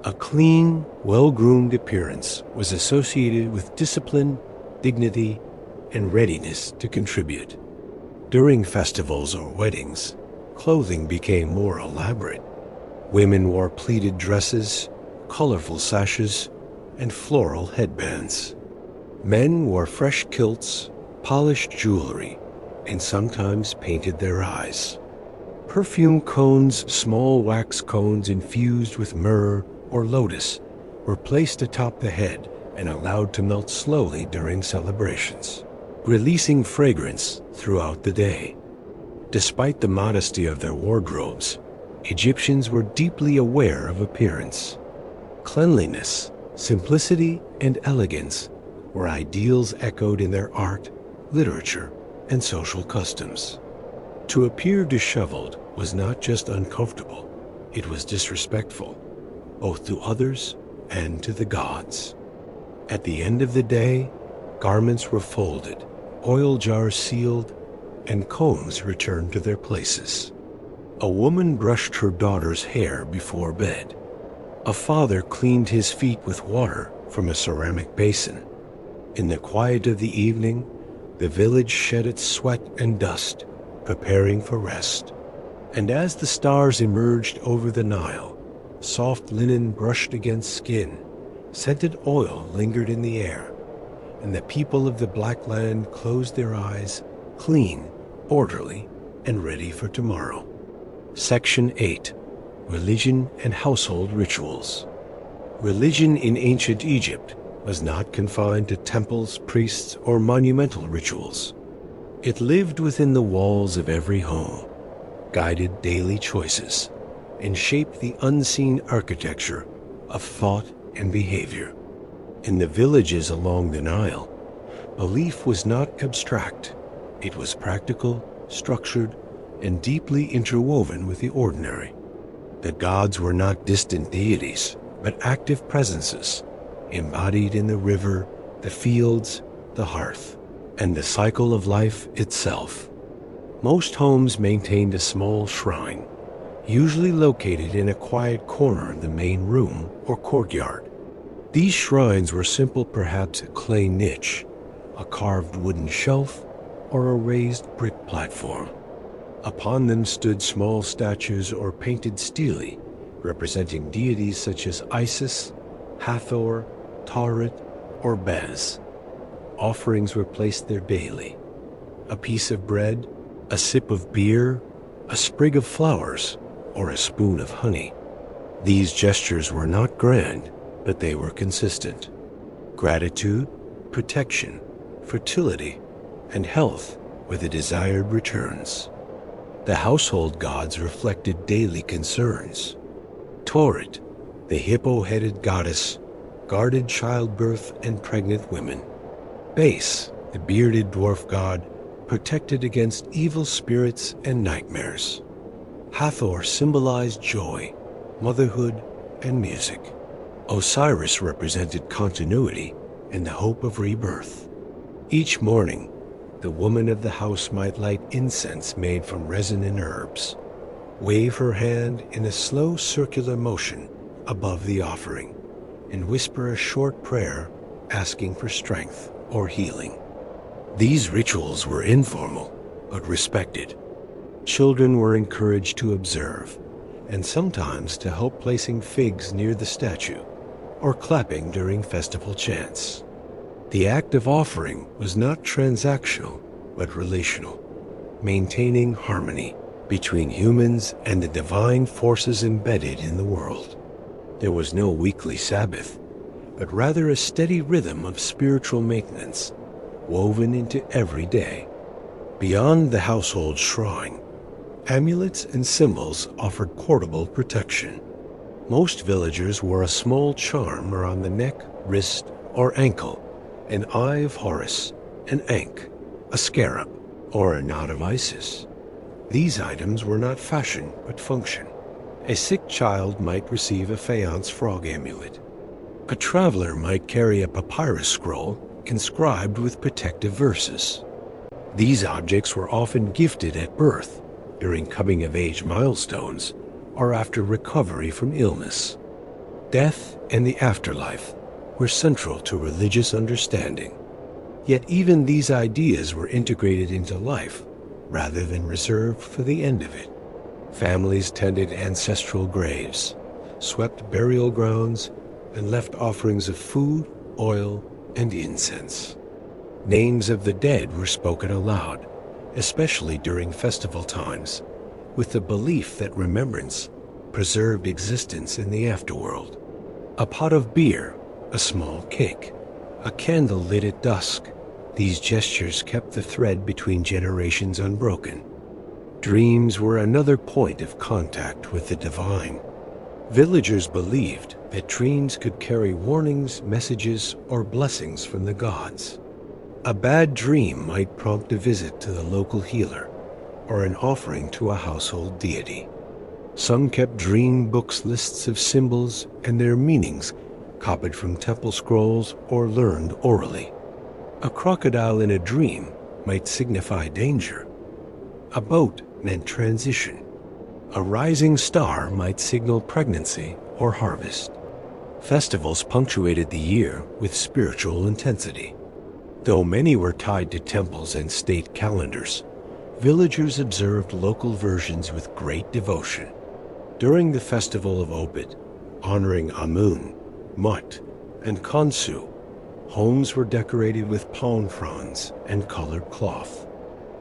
S2: A clean, well-groomed appearance was associated with discipline, dignity, and readiness to contribute. During festivals or weddings, clothing became more elaborate. Women wore pleated dresses, colorful sashes, and floral headbands. Men wore fresh kilts, polished jewelry, and sometimes painted their eyes. Perfume cones, small wax cones infused with myrrh or lotus, were placed atop the head and allowed to melt slowly during celebrations, releasing fragrance throughout the day. Despite the modesty of their wardrobes, Egyptians were deeply aware of appearance. Cleanliness, simplicity, and elegance were ideals echoed in their art, literature, and social customs. To appear disheveled was not just uncomfortable, it was disrespectful, both to others and to the gods. At the end of the day, garments were folded, oil jars sealed, and combs returned to their places. A woman brushed her daughter's hair before bed. A father cleaned his feet with water from a ceramic basin. In the quiet of the evening, the village shed its sweat and dust, preparing for rest. And as the stars emerged over the Nile, soft linen brushed against skin, scented oil lingered in the air, and the people of the Black Land closed their eyes, clean, orderly, and ready for tomorrow. Section 8. Religion and Household Rituals. Religion in ancient Egypt was not confined to temples, priests, or monumental rituals. It lived within the walls of every home, guided daily choices, and shaped the unseen architecture of thought and behavior. In the villages along the Nile, belief was not abstract. It was practical, structured, and deeply interwoven with the ordinary. The gods were not distant deities, but active presences, embodied in the river, the fields, the hearth, and the cycle of life itself. Most homes maintained a small shrine, usually located in a quiet corner of the main room or courtyard. These shrines were simple, perhaps a clay niche, a carved wooden shelf, or a raised brick platform. Upon them stood small statues or painted stelae representing deities such as Isis, Hathor, Tauret, or Bes. Offerings were placed there daily. A piece of bread, a sip of beer, a sprig of flowers, or a spoon of honey. These gestures were not grand, but they were consistent. Gratitude, protection, fertility, and health were the desired returns. The household gods reflected daily concerns. Tauret, the hippo-headed goddess, guarded childbirth and pregnant women. Bes, the bearded dwarf god, protected against evil spirits and nightmares. Hathor symbolized joy, motherhood, and music. Osiris represented continuity and the hope of rebirth. Each morning, the woman of the house might light incense made from resin and herbs, wave her hand in a slow circular motion above the offering, and whisper a short prayer asking for strength or healing. These rituals were informal, but respected. Children were encouraged to observe, and sometimes to help placing figs near the statue, or clapping during festival chants. The act of offering was not transactional, but relational, maintaining harmony between humans and the divine forces embedded in the world. There was no weekly Sabbath, but rather a steady rhythm of spiritual maintenance, woven into every day. Beyond the household shrine, amulets and symbols offered portable protection. Most villagers wore a small charm around the neck, wrist, or ankle, an eye of Horus, an ankh, a scarab, or a knot of Isis. These items were not fashion, but function. A sick child might receive a faience frog amulet. A traveler might carry a papyrus scroll inscribed with protective verses. These objects were often gifted at birth, during coming-of-age milestones, or after recovery from illness. Death and the afterlife were central to religious understanding. Yet even these ideas were integrated into life rather than reserved for the end of it. Families tended ancestral graves, swept burial grounds, and left offerings of food, oil, and incense. Names of the dead were spoken aloud, especially during festival times, with the belief that remembrance preserved existence in the afterworld. A pot of beer, a small cake, a candle lit at dusk, these gestures kept the thread between generations unbroken. Dreams were another point of contact with the divine. Villagers believed that dreams could carry warnings, messages, or blessings from the gods. A bad dream might prompt a visit to the local healer or an offering to a household deity. Some kept dream books, lists of symbols and their meanings copied from temple scrolls or learned orally. A crocodile in a dream might signify danger. A boat meant transition. A rising star might signal pregnancy or harvest. Festivals punctuated the year with spiritual intensity. Though many were tied to temples and state calendars, villagers observed local versions with great devotion. During the festival of Obit, honoring Amun, Mut, and Khonsu, homes were decorated with palm fronds and colored cloth.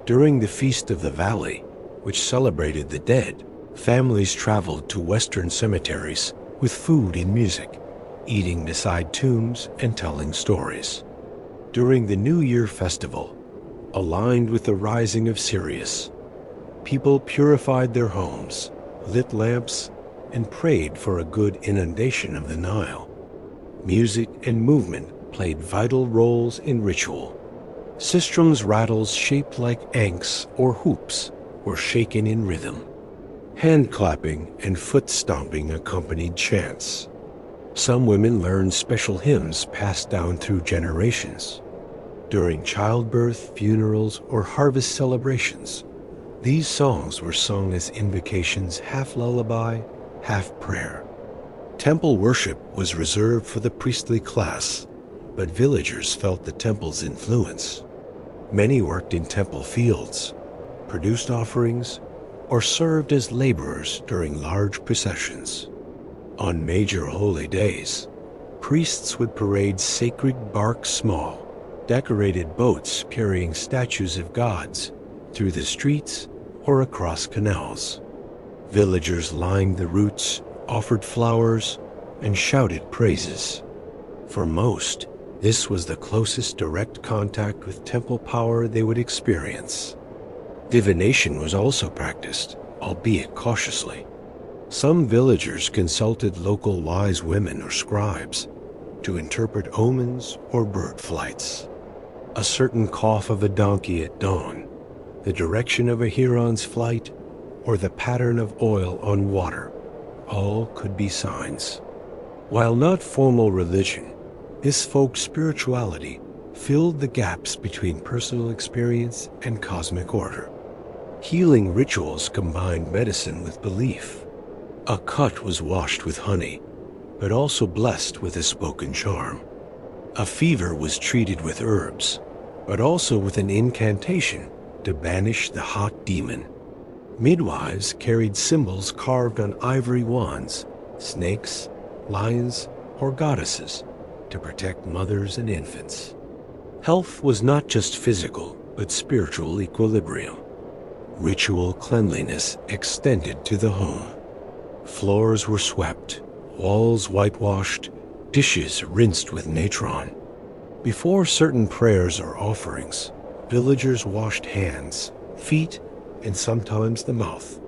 S2: During the Feast of the Valley, which celebrated the dead, families traveled to western cemeteries with food and music, eating beside tombs and telling stories. During the New Year festival, aligned with the rising of Sirius, people purified their homes, lit lamps, and prayed for a good inundation of the Nile. Music and movement played vital roles in ritual. Sistrum's rattles shaped like ankhs or hoops were shaken in rhythm. Hand clapping and foot stomping accompanied chants. Some women learned special hymns passed down through generations. During childbirth, funerals, or harvest celebrations, these songs were sung as invocations, half lullaby, half prayer. Temple worship was reserved for the priestly class, but villagers felt the temple's influence. Many worked in temple fields, produced offerings, or served as laborers during large processions. On major holy days, priests would parade sacred bark small, decorated boats carrying statues of gods through the streets or across canals. Villagers lined the routes, offered flowers, and shouted praises. For most, this was the closest direct contact with temple power they would experience. Divination was also practiced, albeit cautiously. Some villagers consulted local wise women or scribes to interpret omens or bird flights. A certain cough of a donkey at dawn, the direction of a heron's flight, or the pattern of oil on water, all could be signs. While not formal religion, this folk spirituality filled the gaps between personal experience and cosmic order. Healing rituals combined medicine with belief. A cut was washed with honey, but also blessed with a spoken charm. A fever was treated with herbs, but also with an incantation to banish the hot demon. Midwives carried symbols carved on ivory wands, snakes, lions, or goddesses to protect mothers and infants. Health was not just physical, but spiritual equilibrium. Ritual cleanliness extended to the home. Floors were swept, walls whitewashed, dishes rinsed with natron. Before certain prayers or offerings, villagers washed hands, feet, and sometimes the mouth.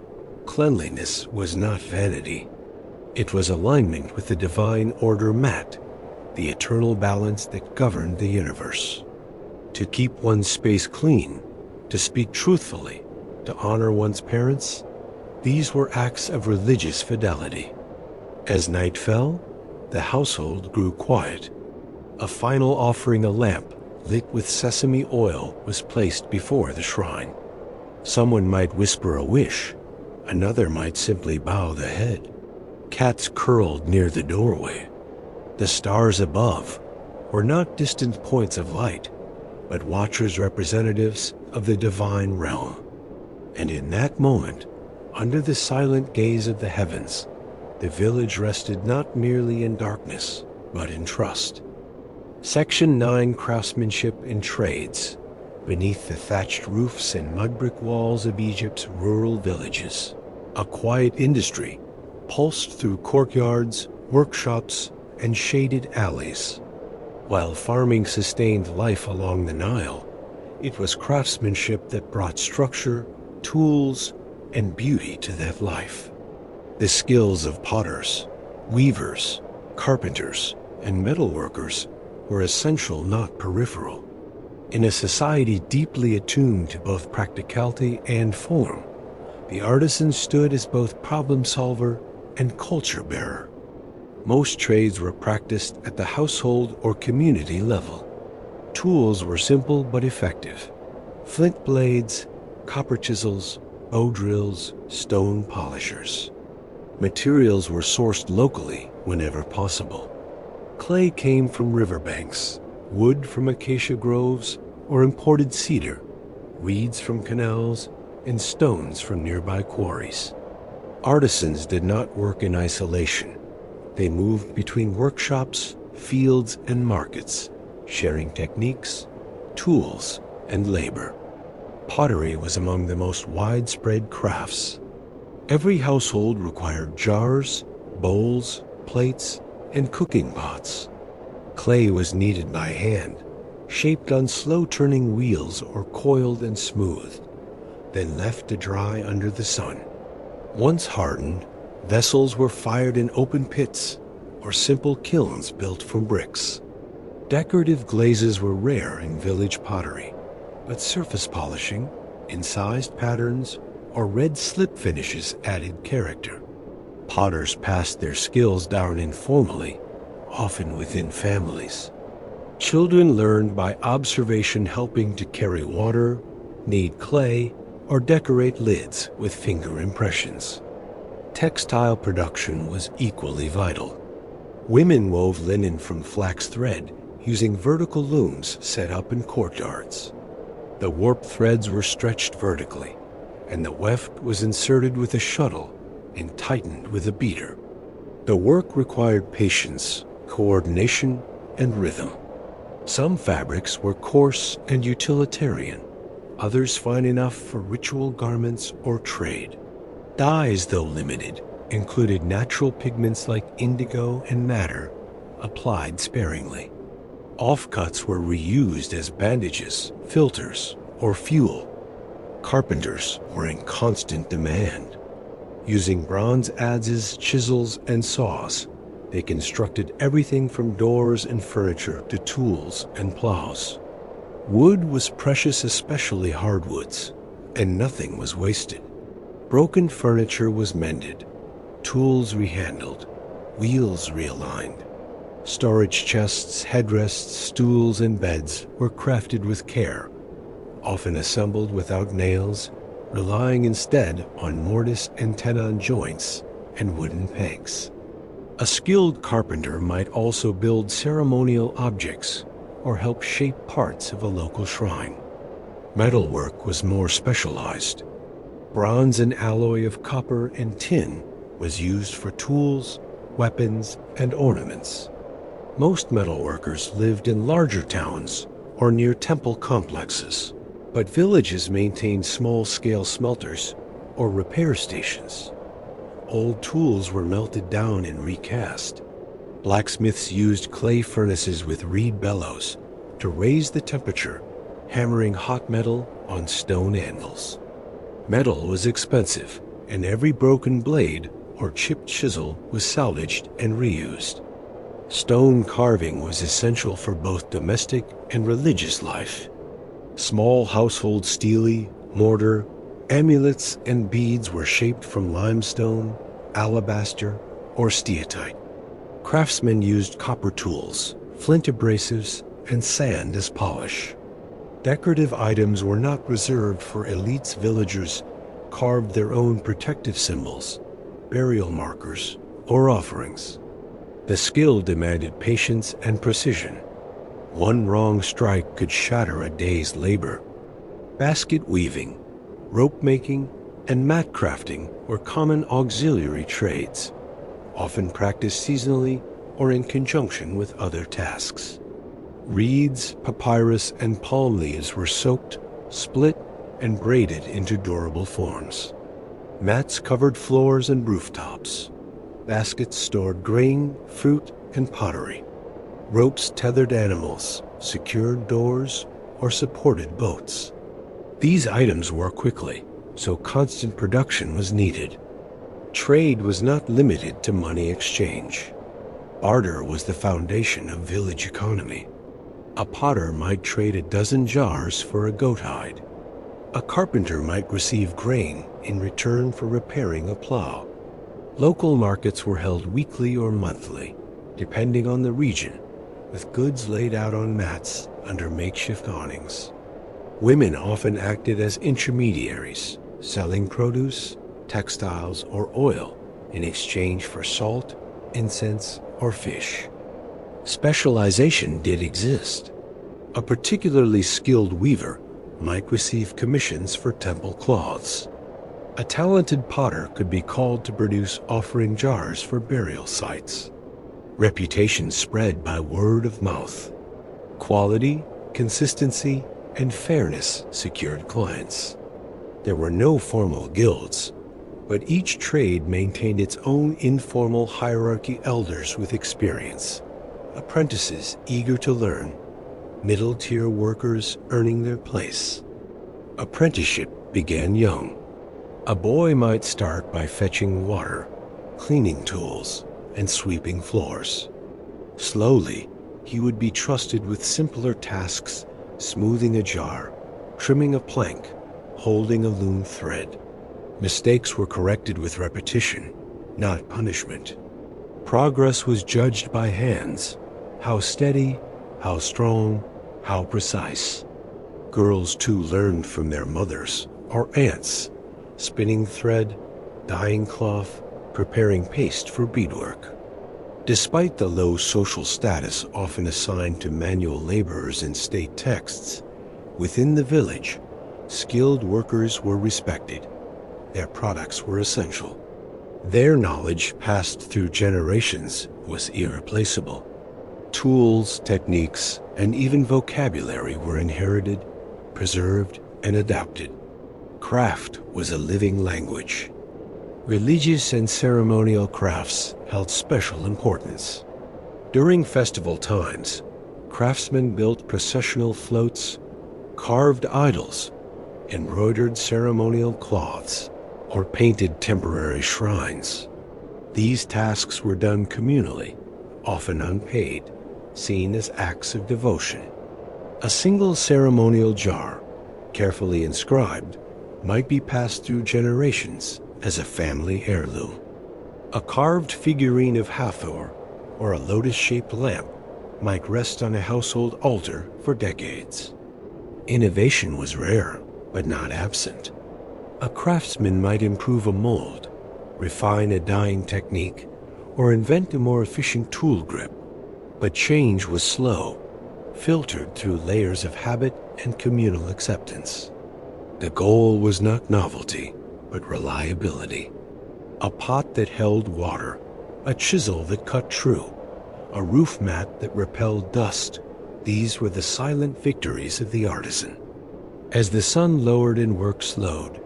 S2: Cleanliness was not vanity. It was alignment with the divine order Mat, the eternal balance that governed the universe. To keep one's space clean, to speak truthfully, to honor one's parents, these were acts of religious fidelity. As night fell, the household grew quiet. A final offering, a lamp lit with sesame oil, was placed before the shrine. Someone might whisper a wish, another might simply bow the head. Cats curled near the doorway. The stars above were not distant points of light, but watchers representatives of the divine realm. And in that moment, under the silent gaze of the heavens, the village rested not merely in darkness, but in trust. Section 9 Craftsmanship and Trades, beneath the thatched roofs and mud brick walls of Egypt's rural villages. A quiet industry pulsed through courtyards, workshops, and shaded alleys. While farming sustained life along the Nile, it was craftsmanship that brought structure, tools, and beauty to that life. The skills of potters, weavers, carpenters, and metalworkers were essential, not peripheral. In a society deeply attuned to both practicality and form, the artisan stood as both problem solver and culture bearer. Most trades were practiced at the household or community level. Tools were simple but effective: flint blades, copper chisels, bow drills, stone polishers. Materials were sourced locally whenever possible. Clay came from riverbanks, wood from acacia groves or imported cedar, reeds from canals, and stones from nearby quarries. Artisans did not work in isolation. They moved between workshops, fields, and markets, sharing techniques, tools, and labor. Pottery was among the most widespread crafts. Every household required jars, bowls, plates, and cooking pots. Clay was kneaded by hand, shaped on slow-turning wheels or coiled and smoothed, then left to dry under the sun. Once hardened, vessels were fired in open pits or simple kilns built from bricks. Decorative glazes were rare in village pottery, but surface polishing, incised patterns, or red slip finishes added character. Potters passed their skills down informally, often within families. Children learned by observation, helping to carry water, knead clay, or decorate lids with finger impressions. Textile production was equally vital. Women wove linen from flax thread using vertical looms set up in courtyards. The warp threads were stretched vertically, and the weft was inserted with a shuttle and tightened with a beater. The work required patience, coordination, and rhythm. Some fabrics were coarse and utilitarian, others fine enough for ritual garments or trade. Dyes, though limited, included natural pigments like indigo and madder, applied sparingly. Offcuts were reused as bandages, filters, or fuel. Carpenters were in constant demand. Using bronze adzes, chisels, and saws, they constructed everything from doors and furniture to tools and plows. Wood was precious, especially hardwoods, and nothing was wasted. Broken furniture was mended, tools rehandled, wheels realigned. Storage chests, headrests, stools, and beds were crafted with care, often assembled without nails, relying instead on mortise and tenon joints and wooden pegs. A skilled carpenter might also build ceremonial objects or help shape parts of a local shrine. Metalwork was more specialized. Bronze and alloy of copper and tin was used for tools, weapons, and ornaments. Most metalworkers lived in larger towns or near temple complexes, but villages maintained small-scale smelters or repair stations. Old tools were melted down and recast. Blacksmiths used clay furnaces with reed bellows to raise the temperature, hammering hot metal on stone anvils. Metal was expensive, and every broken blade or chipped chisel was salvaged and reused. Stone carving was essential for both domestic and religious life. Small household stele, mortar, amulets, and beads were shaped from limestone, alabaster, or steatite. Craftsmen used copper tools, flint abrasives, and sand as polish. Decorative items were not reserved for elites. Villagers carved their own protective symbols, burial markers, or offerings. The skill demanded patience and precision. One wrong strike could shatter a day's labor. Basket weaving, rope making, and mat crafting were common auxiliary trades, often practiced seasonally or in conjunction with other tasks. Reeds, papyrus, and palm leaves were soaked, split, and braided into durable forms. Mats covered floors and rooftops. Baskets stored grain, fruit, and pottery. Ropes tethered animals, secured doors, or supported boats. These items wore quickly, so constant production was needed. Trade was not limited to money exchange. Barter was the foundation of village economy. A potter might trade a dozen jars for a goat hide. A carpenter might receive grain in return for repairing a plow. Local markets were held weekly or monthly, depending on the region, with goods laid out on mats under makeshift awnings. Women often acted as intermediaries, selling produce, textiles, or oil in exchange for salt, incense, or fish. Specialization did exist. A particularly skilled weaver might receive commissions for temple cloths. A talented potter could be called to produce offering jars for burial sites. Reputation spread by word of mouth. Quality, consistency, and fairness secured clients. There were no formal guilds, but each trade maintained its own informal hierarchy: elders with experience, apprentices eager to learn, middle-tier workers earning their place. Apprenticeship began young. A boy might start by fetching water, cleaning tools, and sweeping floors. Slowly, he would be trusted with simpler tasks: smoothing a jar, trimming a plank, holding a loom thread. Mistakes were corrected with repetition, not punishment. Progress was judged by hands: how steady, how strong, how precise. Girls too learned from their mothers or aunts, spinning thread, dyeing cloth, preparing paste for beadwork. Despite the low social status often assigned to manual laborers in state texts, within the village, skilled workers were respected. Their products were essential. Their knowledge, passed through generations, was irreplaceable. Tools, techniques, and even vocabulary were inherited, preserved, and adapted. Craft was a living language. Religious and ceremonial crafts held special importance. During festival times, craftsmen built processional floats, carved idols, embroidered ceremonial cloths, or painted temporary shrines. These tasks were done communally, often unpaid, seen as acts of devotion. A single ceremonial jar, carefully inscribed, might be passed through generations as a family heirloom. A carved figurine of Hathor or a lotus-shaped lamp might rest on a household altar for decades. Innovation was rare, but not absent. A craftsman might improve a mold, refine a dyeing technique, or invent a more efficient tool grip. But change was slow, filtered through layers of habit and communal acceptance. The goal was not novelty, but reliability. A pot that held water, a chisel that cut true, a roof mat that repelled dust. These were the silent victories of the artisan. As the sun lowered and work slowed,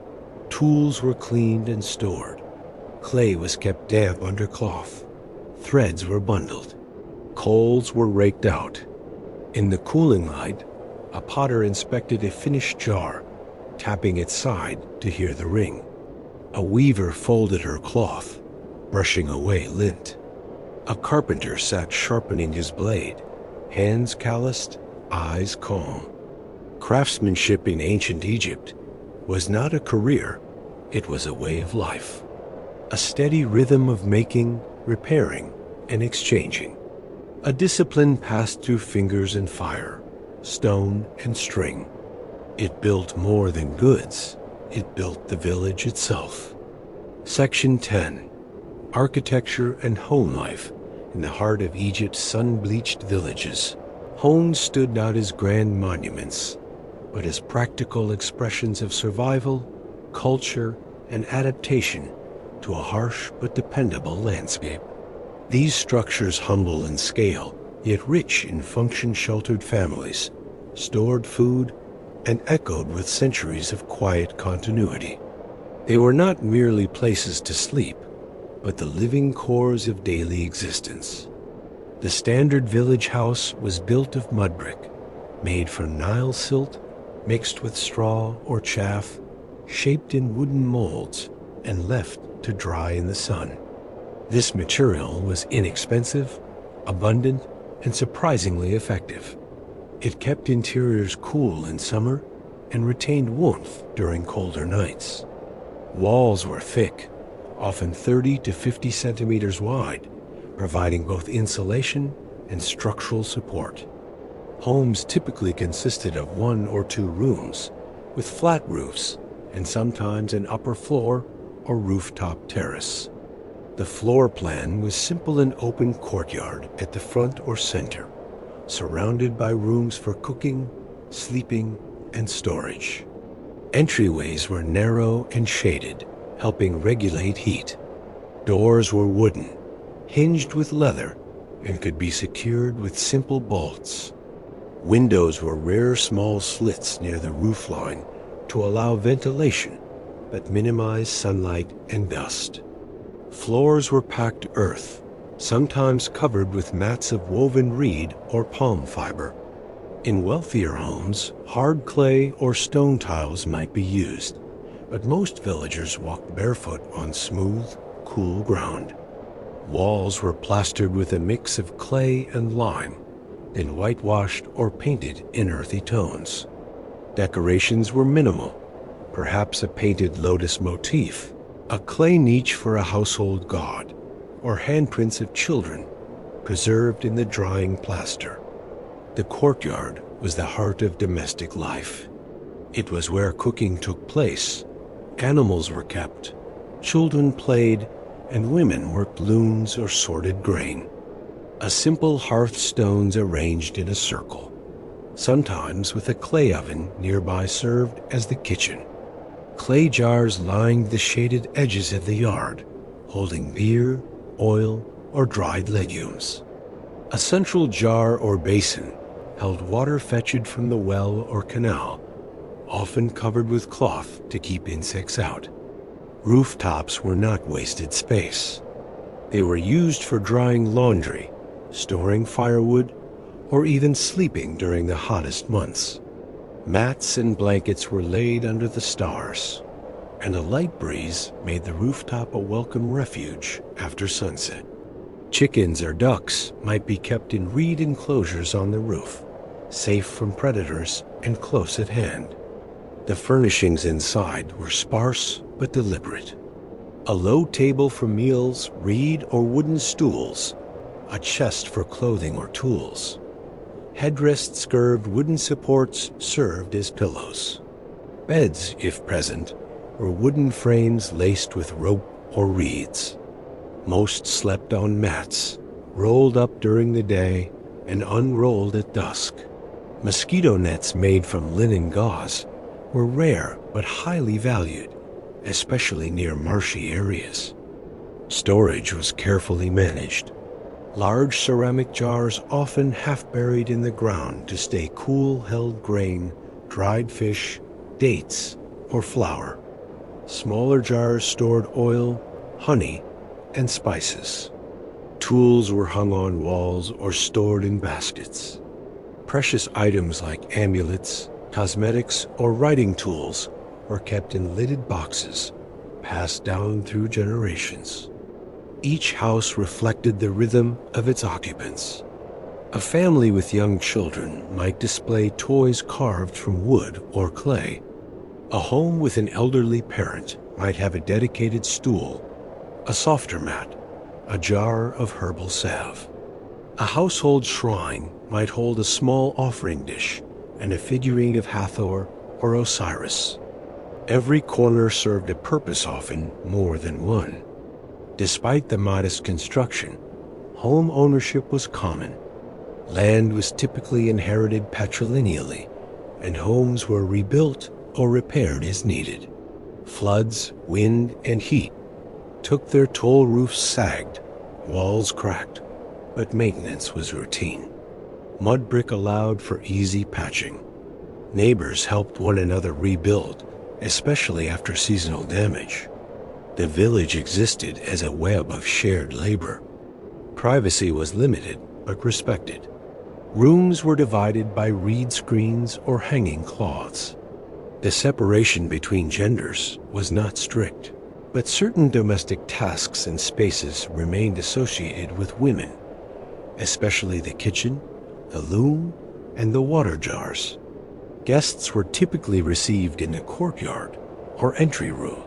S2: tools were cleaned and stored. Clay was kept damp under cloth. Threads were bundled. Coals were raked out. In the cooling light, a potter inspected a finished jar, tapping its side to hear the ring. A weaver folded her cloth, brushing away lint. A carpenter sat sharpening his blade, hands calloused, eyes calm. Craftsmanship in ancient Egypt was not a career, it was a way of life. A steady rhythm of making, repairing, and exchanging. A discipline passed through fingers and fire, stone and string. It built more than goods, it built the village itself. Section 10. Architecture and home life in the heart of Egypt's sun-bleached villages. Homes stood not as grand monuments, but as practical expressions of survival, culture, and adaptation to a harsh but dependable landscape. These structures, humble in scale, yet rich in function, sheltered families, stored food, and echoed with centuries of quiet continuity. They were not merely places to sleep, but the living cores of daily existence. The standard village house was built of mud brick, made from Nile silt, mixed with straw or chaff, shaped in wooden molds, and left to dry in the sun. This material was inexpensive, abundant, and surprisingly effective. It kept interiors cool in summer and retained warmth during colder nights. Walls were thick, often 30 to 50 centimeters wide, providing both insulation and structural support. Homes typically consisted of 1 or 2 rooms, with flat roofs and sometimes an upper floor or rooftop terrace. The floor plan was simple: an open courtyard at the front or center, surrounded by rooms for cooking, sleeping, and storage. Entryways were narrow and shaded, helping regulate heat. Doors were wooden, hinged with leather, and could be secured with simple bolts. Windows were rare small slits near the roofline to allow ventilation, but minimize sunlight and dust. Floors were packed earth, sometimes covered with mats of woven reed or palm fiber. In wealthier homes, hard clay or stone tiles might be used, but most villagers walked barefoot on smooth, cool ground. Walls were plastered with a mix of clay and lime, then whitewashed or painted in earthy tones. Decorations were minimal, perhaps a painted lotus motif, a clay niche for a household god, or handprints of children preserved in the drying plaster. The courtyard was the heart of domestic life. It was where cooking took place, animals were kept, children played, and women worked looms or sorted grain. A simple hearthstones arranged in a circle, sometimes with a clay oven nearby served as the kitchen. Clay jars lined the shaded edges of the yard, holding beer, oil, or dried legumes. A central jar or basin held water fetched from the well or canal, often covered with cloth to keep insects out. Rooftops were not wasted space. They were used for drying laundry, storing firewood, or even sleeping during the hottest months. Mats and blankets were laid under the stars, and a light breeze made the rooftop a welcome refuge after sunset. Chickens or ducks might be kept in reed enclosures on the roof, safe from predators and close at hand. The furnishings inside were sparse but deliberate. A low table for meals, reed or wooden stools, a chest for clothing or tools. Headrests curved wooden supports served as pillows. Beds, if present, were wooden frames laced with rope or reeds. Most slept on mats, rolled up during the day and unrolled at dusk. Mosquito nets made from linen gauze were rare but highly valued, especially near marshy areas. Storage was carefully managed. Large ceramic jars, often half buried in the ground to stay cool, held grain, dried fish, dates, or flour. Smaller jars stored oil, honey, and spices. Tools were hung on walls or stored in baskets. Precious items like amulets, cosmetics, or writing tools were kept in lidded boxes, passed down through generations. Each house reflected the rhythm of its occupants. A family with young children might display toys carved from wood or clay. A home with an elderly parent might have a dedicated stool, a softer mat, a jar of herbal salve. A household shrine might hold a small offering dish and a figurine of Hathor or Osiris. Every corner served a purpose, often more than one. Despite the modest construction, home ownership was common. Land was typically inherited patrilineally, and homes were rebuilt or repaired as needed. Floods, wind, and heat took their toll. Roofs sagged, walls cracked, but maintenance was routine. Mud brick allowed for easy patching. Neighbors helped one another rebuild, especially after seasonal damage. The village existed as a web of shared labor. Privacy was limited but respected. Rooms were divided by reed screens or hanging cloths. The separation between genders was not strict, but certain domestic tasks and spaces remained associated with women, especially the kitchen, the loom, and the water jars. Guests were typically received in the courtyard or entry room.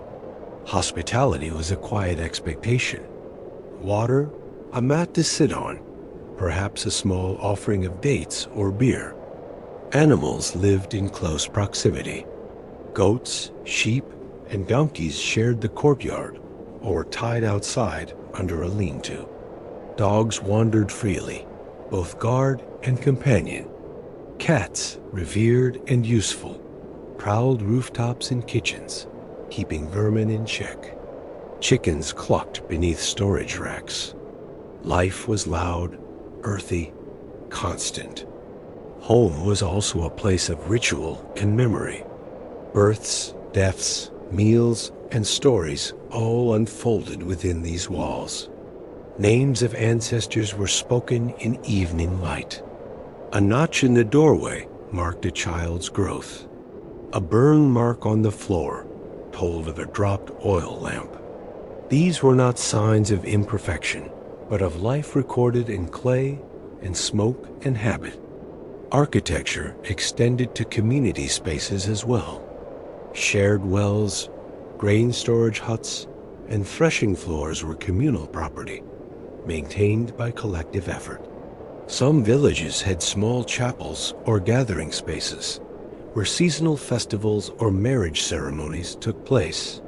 S2: Hospitality was a quiet expectation. Water, a mat to sit on, perhaps a small offering of dates or beer. Animals lived in close proximity. Goats, sheep, and donkeys shared the courtyard or were tied outside under a lean-to. Dogs wandered freely, both guard and companion. Cats, revered and useful, prowled rooftops and kitchens, keeping vermin in check. Chickens clucked beneath storage racks. Life was loud, earthy, constant. Home was also a place of ritual and memory. Births, deaths, meals, and stories all unfolded within these walls. Names of ancestors were spoken in evening light. A notch in the doorway marked a child's growth. A burn mark on the floor told of a dropped oil lamp. These were not signs of imperfection, but of life recorded in clay and smoke and habit. Architecture extended to community spaces as well. Shared wells, grain storage huts, and threshing floors were communal property, maintained by collective effort. Some villages had small chapels or gathering spaces where seasonal festivals or marriage ceremonies took place.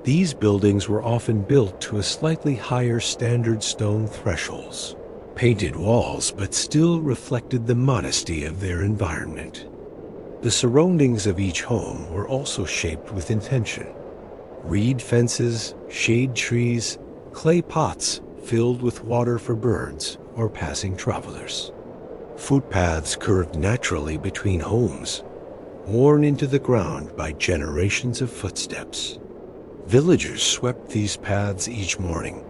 S2: These buildings were often built to a slightly higher standard stone thresholds, painted walls, but still reflected the modesty of their environment. The surroundings of each home were also shaped with intention. Reed fences, shade trees, clay pots filled with water for birds or passing travelers. Footpaths curved naturally between homes, worn into the ground by generations of footsteps. Villagers swept these paths each morning,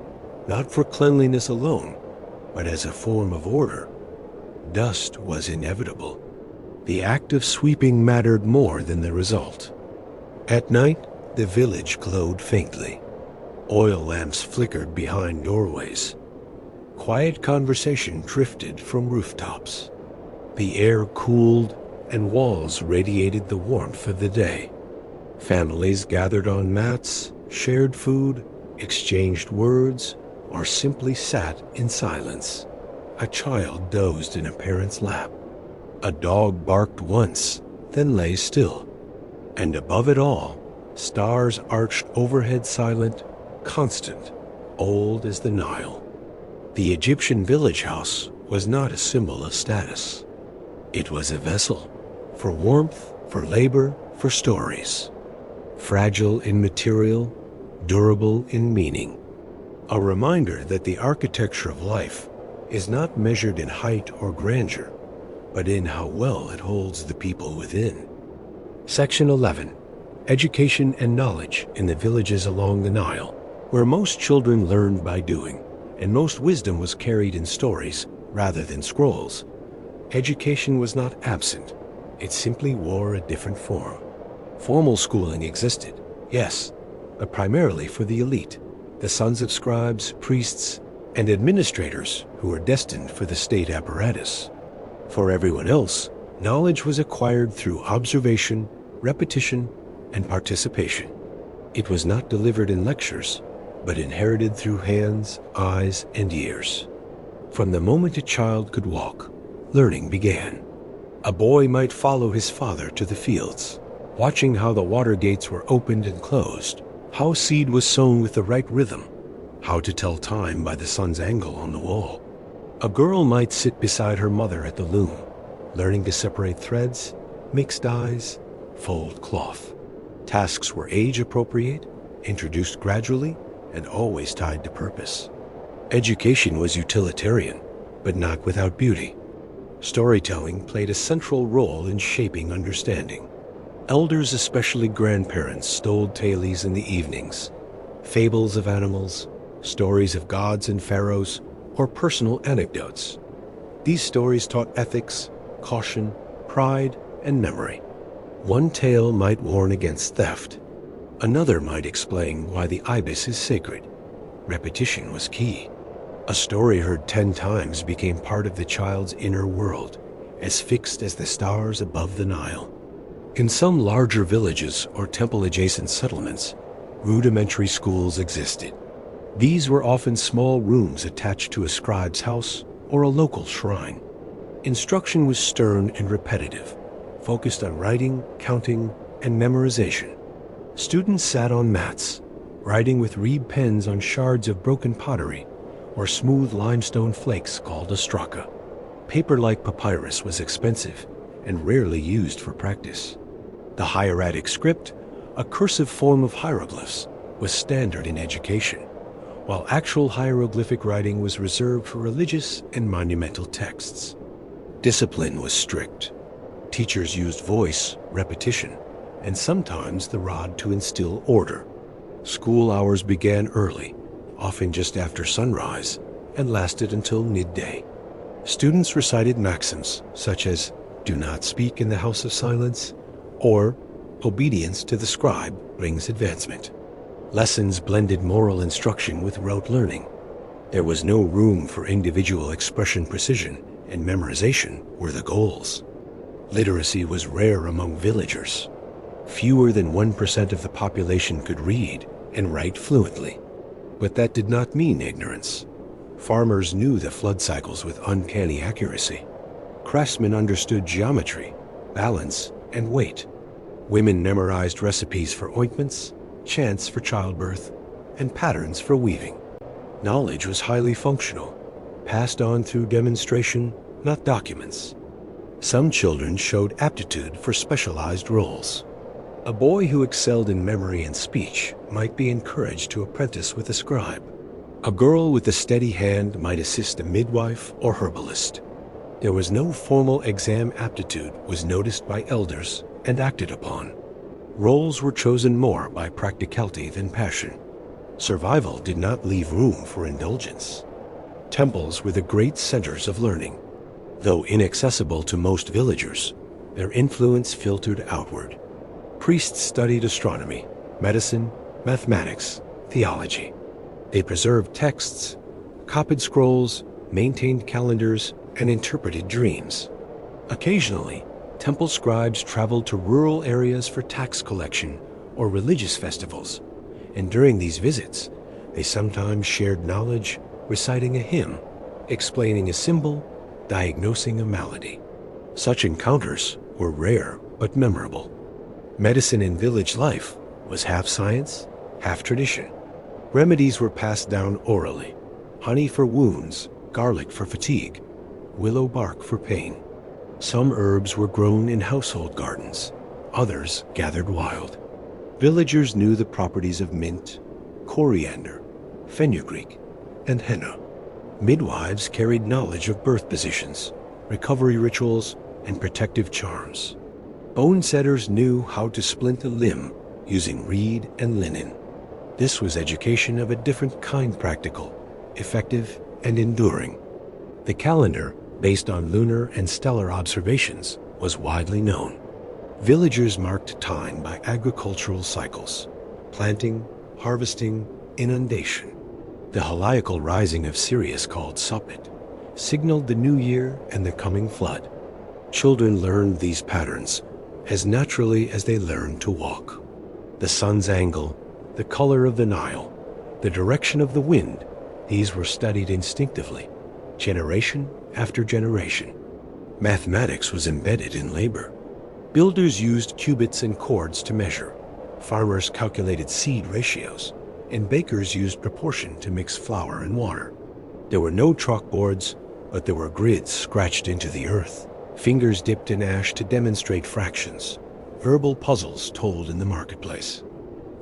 S2: not for cleanliness alone, but as a form of order. Dust was inevitable. The act of sweeping mattered more than the result. At night, the village glowed faintly. Oil lamps flickered behind doorways. Quiet conversation drifted from rooftops. The air cooled and walls radiated the warmth of the day. Families gathered on mats, shared food, exchanged words, or simply sat in silence. A child dozed in a parent's lap. A dog barked once, then lay still. And above it all, stars arched overhead, silent, constant, old as the Nile. The Egyptian village house was not a symbol of status. It was a vessel for warmth, for labor, for stories. Fragile in material, durable in meaning. A reminder that the architecture of life is not measured in height or grandeur, but in how well it holds the people within. Section 11. Education and knowledge in the villages along the Nile, where most children learned by doing, and most wisdom was carried in stories rather than scrolls. Education was not absent. It simply wore a different form. Formal schooling existed, yes, but primarily for the elite, the sons of scribes, priests, and administrators who were destined for the state apparatus. For everyone else, knowledge was acquired through observation, repetition, and participation. It was not delivered in lectures, but inherited through hands, eyes, and ears. From the moment a child could walk, learning began. A boy might follow his father to the fields, watching how the water gates were opened and closed, how seed was sown with the right rhythm, how to tell time by the sun's angle on the wall. A girl might sit beside her mother at the loom, learning to separate threads, mix dyes, fold cloth. Tasks were age-appropriate, introduced gradually, and always tied to purpose. Education was utilitarian, but not without beauty. Storytelling played a central role in shaping understanding. Elders, especially grandparents, told tales in the evenings, fables of animals, stories of gods and pharaohs, or personal anecdotes. These stories taught ethics, caution, pride, and memory. One tale might warn against theft. Another might explain why the ibis is sacred. Repetition was key. A story heard 10 times became part of the child's inner world, as fixed as the stars above the Nile. In some larger villages or temple-adjacent settlements, rudimentary schools existed. These were often small rooms attached to a scribe's house or a local shrine. Instruction was stern and repetitive, focused on writing, counting, and memorization. Students sat on mats, writing with reed pens on shards of broken pottery or smooth limestone flakes called ostraka. Paper like papyrus was expensive and rarely used for practice. The hieratic script, a cursive form of hieroglyphs, was standard in education, while actual hieroglyphic writing was reserved for religious and monumental texts. Discipline was strict. Teachers used voice, repetition, and sometimes the rod to instill order. School hours began early, often just after sunrise, and lasted until midday. Students recited maxims such as, "Do not speak in the house of silence," or "Obedience to the scribe brings advancement." Lessons blended moral instruction with rote learning. There was no room for individual expression precision, and memorization were the goals. Literacy was rare among villagers. Fewer than 1% of the population could read and write fluently. But that did not mean ignorance. Farmers knew the flood cycles with uncanny accuracy. Craftsmen understood geometry, balance, and weight. Women memorized recipes for ointments, chants for childbirth, and patterns for weaving. Knowledge was highly functional, passed on through demonstration, not documents. Some children showed aptitude for specialized roles. A boy who excelled in memory and speech might be encouraged to apprentice with a scribe. A girl with a steady hand might assist a midwife or herbalist. There was no formal exam. Aptitude was noticed by elders and acted upon. Roles were chosen more by practicality than passion. Survival did not leave room for indulgence. Temples were the great centers of learning. Though inaccessible to most villagers, their influence filtered outward. Priests studied astronomy, medicine, mathematics, theology. They preserved texts, copied scrolls, maintained calendars, and interpreted dreams. Occasionally, temple scribes traveled to rural areas for tax collection or religious festivals, and during these visits, they sometimes shared knowledge, reciting a hymn, explaining a symbol, diagnosing a malady. Such encounters were rare but memorable. Medicine in village life was half science, half tradition. Remedies were passed down orally: honey for wounds, garlic for fatigue, willow bark for pain. Some herbs were grown in household gardens, others gathered wild. Villagers knew the properties of mint, coriander, fenugreek, and henna. Midwives carried knowledge of birth positions, recovery rituals, and protective charms. Bone setters knew how to splint a limb using reed and linen. This was education of a different kind: practical, effective, and enduring. The calendar, based on lunar and stellar observations, was widely known. Villagers marked time by agricultural cycles: planting, harvesting, inundation. The heliacal rising of Sirius, called Sopit, signaled the new year and the coming flood. Children learned these patterns as naturally as they learned to walk. The sun's angle, the color of the Nile, the direction of the wind, these were studied instinctively, generation after generation. Mathematics was embedded in labor. Builders used cubits and cords to measure. Farmers calculated seed ratios, and bakers used proportion to mix flour and water. There were no chalkboards, but there were grids scratched into the earth, fingers dipped in ash to demonstrate fractions, verbal puzzles told in the marketplace.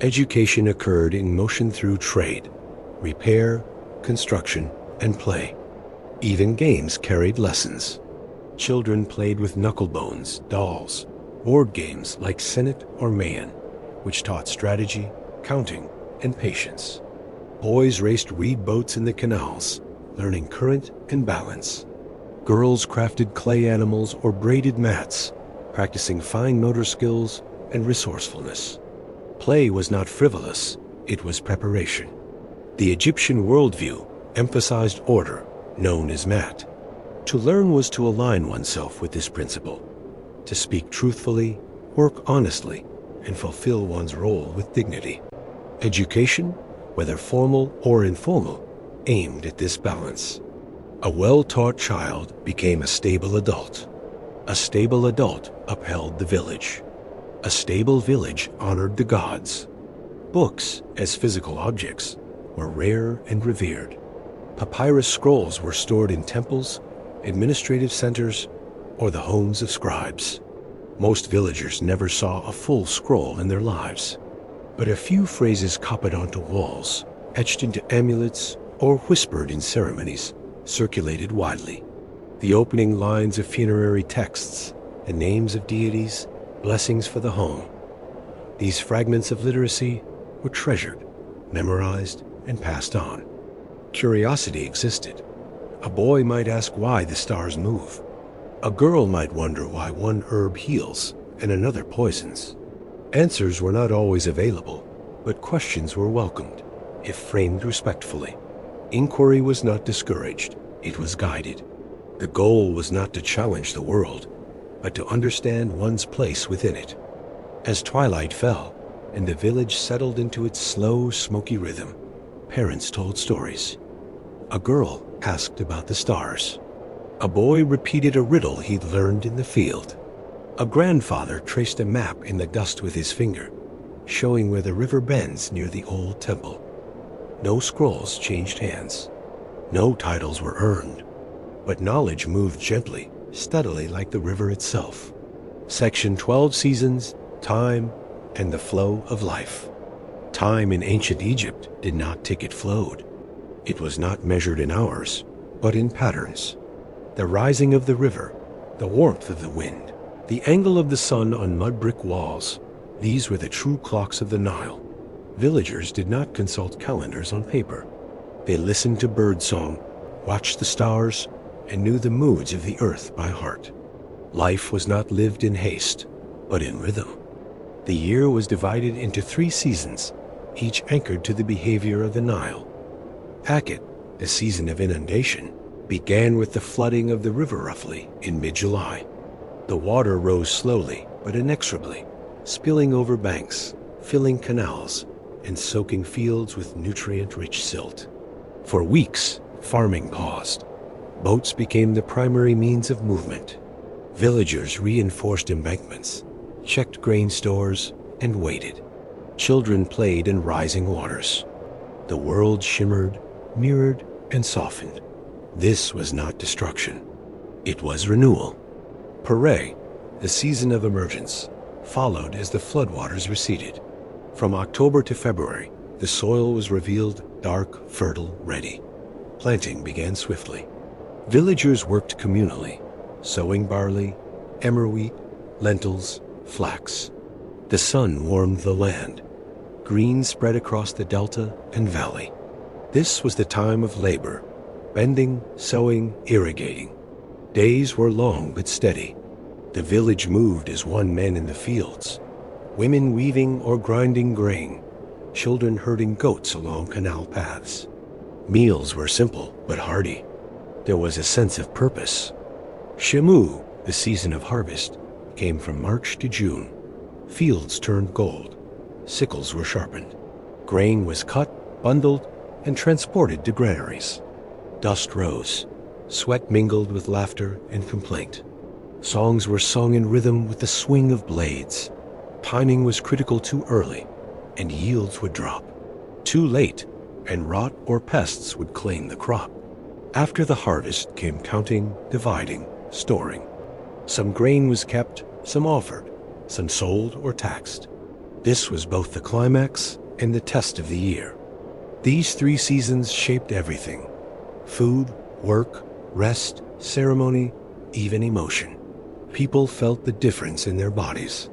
S2: Education occurred in motion through trade, repair, construction, and play. Even games carried lessons. Children played with knucklebones, dolls, board games like Senate or Mayan, which taught strategy, counting, and patience. Boys raced reed boats in the canals, learning current and balance. Girls crafted clay animals or braided mats, practicing fine motor skills and resourcefulness. Play was not frivolous, it was preparation. The Egyptian worldview emphasized order, known as mat. To learn was to align oneself with this principle, to speak truthfully, work honestly, and fulfill one's role with dignity. Education, whether formal or informal, aimed at this balance. A well-taught child became a stable adult. A stable adult upheld the village. A stable village honored the gods. Books, as physical objects, were rare and revered. Papyrus scrolls were stored in temples, administrative centers, or the homes of scribes. Most villagers never saw a full scroll in their lives, but a few phrases copied onto walls, etched into amulets, or whispered in ceremonies, circulated widely. The opening lines of funerary texts, the names of deities, blessings for the home. These fragments of literacy were treasured, memorized, and passed on. Curiosity existed. A boy might ask why the stars move. A girl might wonder why one herb heals and another poisons. Answers were not always available, but questions were welcomed, if framed respectfully. Inquiry was not discouraged, it was guided. The goal was not to challenge the world, but to understand one's place within it. As twilight fell, and the village settled into its slow, smoky rhythm, parents told stories. A girl asked about the stars. A boy repeated a riddle he'd learned in the field. A grandfather traced a map in the dust with his finger, showing where the river bends near the old temple. No scrolls changed hands. No titles were earned, but knowledge moved gently, steadily like the river itself. Section 12 Seasons, Time, and the Flow of Life. Time in ancient Egypt did not tick, it flowed. It was not measured in hours, but in patterns. The rising of the river, the warmth of the wind, the angle of the sun on mud brick walls, these were the true clocks of the Nile. Villagers did not consult calendars on paper. They listened to birdsong, watched the stars, and knew the moods of the earth by heart. Life was not lived in haste, but in rhythm. The year was divided into 3 seasons, each anchored to the behavior of the Nile. Akhet, the season of inundation, began with the flooding of the river roughly in mid-July. The water rose slowly but inexorably, spilling over banks, filling canals, and soaking fields with nutrient-rich silt. For weeks, farming paused. Boats became the primary means of movement. Villagers reinforced embankments, checked grain stores, and waited. Children played in rising waters. The world shimmered, mirrored, and softened. This was not destruction. It was renewal. Pare, the season of emergence, followed as the floodwaters receded. From October to February, the soil was revealed dark, fertile, ready. Planting began swiftly. Villagers worked communally, sowing barley, emmer wheat, lentils, flax. The sun warmed the land. Green spread across the delta and valley. This was the time of labor, bending, sowing, irrigating. Days were long but steady. The village moved as one man in the fields, women weaving or grinding grain, children herding goats along canal paths. Meals were simple but hearty. There was a sense of purpose. Shemu, the season of harvest, came from March to June. Fields turned gold. Sickles were sharpened. Grain was cut, bundled, and transported to granaries. Dust rose. Sweat mingled with laughter and complaint. Songs were sung in rhythm with the swing of blades. Pining was critical too early, and yields would drop. Too late, and rot or pests would claim the crop. After the harvest came counting, dividing, storing. Some grain was kept, some offered, some sold or taxed. This was both the climax and the test of the year. These 3 seasons shaped everything: food, work, rest, ceremony, even emotion. People felt the difference in their bodies.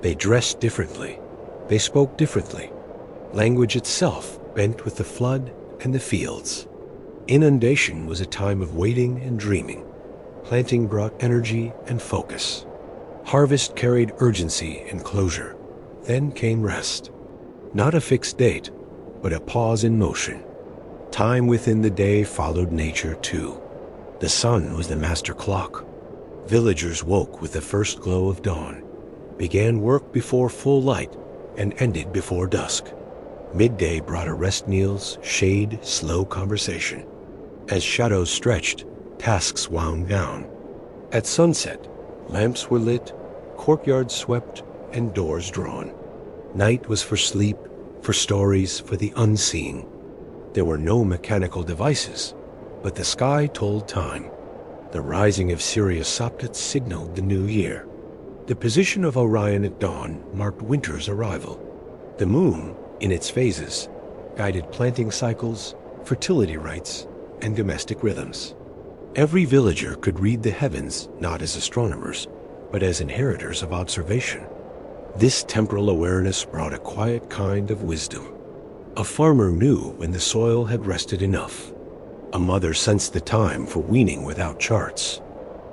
S2: They dressed differently. They spoke differently. Language itself bent with the flood and the fields. Inundation was a time of waiting and dreaming. Planting brought energy and focus. Harvest carried urgency and closure. Then came rest. Not a fixed date, but a pause in motion. Time within the day followed nature too. The sun was the master clock. Villagers woke with the first glow of dawn, began work before full light, and ended before dusk. Midday brought a rest meals, shade, slow conversation. As shadows stretched, tasks wound down. At sunset, lamps were lit, courtyards swept, and doors drawn. Night was for sleep, for stories, for the unseen. There were no mechanical devices, but the sky told time. The rising of Sirius Sopdet signaled the new year. The position of Orion at dawn marked winter's arrival. The moon, in its phases, guided planting cycles, fertility rites, and domestic rhythms. Every villager could read the heavens not as astronomers, but as inheritors of observation. This temporal awareness brought a quiet kind of wisdom. A farmer knew when the soil had rested enough. A mother sensed the time for weaning without charts.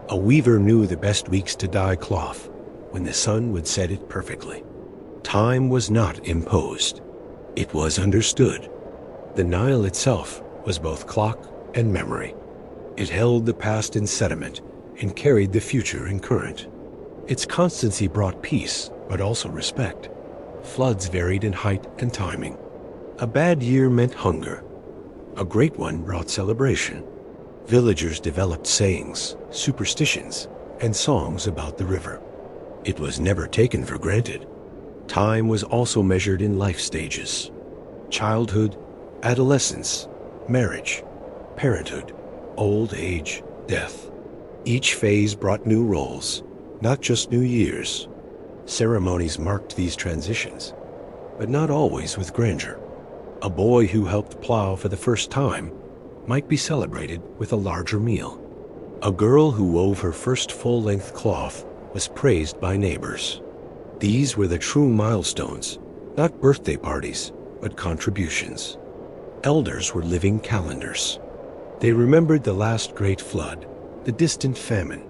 S2: A weaver knew the best weeks to dye cloth, when the sun would set it perfectly. Time was not imposed. It was understood. The Nile itself was both clock and memory. It held the past in sediment and carried the future in current. Its constancy brought peace, but also respect. Floods varied in height and timing. A bad year meant hunger. A great one brought celebration. Villagers developed sayings, superstitions, and songs about the river. It was never taken for granted. Time was also measured in life stages: childhood, adolescence, marriage, parenthood, old age, death. Each phase brought new roles, not just new years. Ceremonies marked these transitions, but not always with grandeur. A boy who helped plow for the first time might be celebrated with a larger meal. A girl who wove her first full-length cloth was praised by neighbors. These were the true milestones, not birthday parties, but contributions. Elders were living calendars. They remembered the last great flood, the distant famine,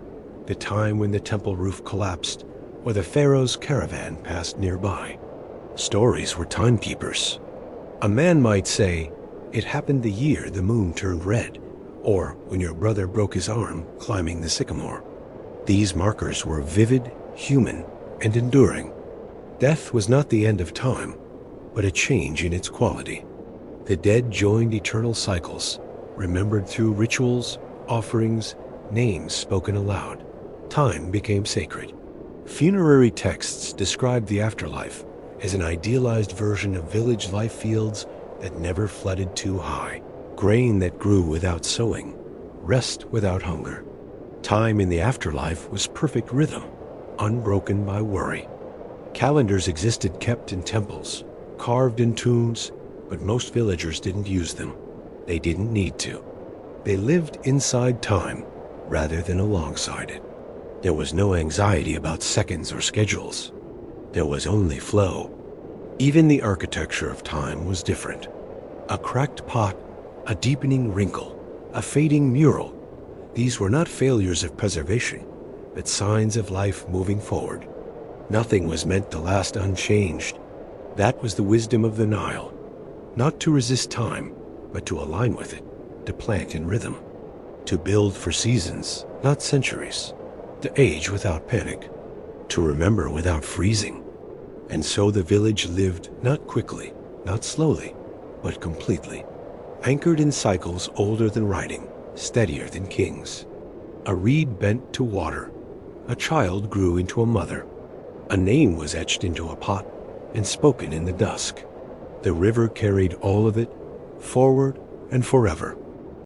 S2: the time when the temple roof collapsed or the pharaoh's caravan passed nearby. Stories were timekeepers. A man might say, "It happened the year the moon turned red," or when your brother broke his arm climbing the sycamore. These markers were vivid, human, and enduring. Death was not the end of time, but a change in its quality. The dead joined eternal cycles, remembered through rituals, offerings, names spoken aloud. Time became sacred. Funerary texts described the afterlife as an idealized version of village life fields that never flooded too high, grain that grew without sowing, rest without hunger. Time in the afterlife was perfect rhythm, unbroken by worry. Calendars existed kept in temples, carved in tombs, but most villagers didn't use them. They didn't need to. They lived inside time rather than alongside it. There was no anxiety about seconds or schedules. There was only flow. Even the architecture of time was different. A cracked pot, a deepening wrinkle, a fading mural. These were not failures of preservation, but signs of life moving forward. Nothing was meant to last unchanged. That was the wisdom of the Nile. Not to resist time, but to align with it, to plant in rhythm, to build for seasons, not centuries, to age without panic, to remember without freezing. And so the village lived not quickly, not slowly, but completely, anchored in cycles older than writing, steadier than kings. A reed bent to water. A child grew into a mother. A name was etched into a pot and spoken in the dusk. The river carried all of it, forward and forever.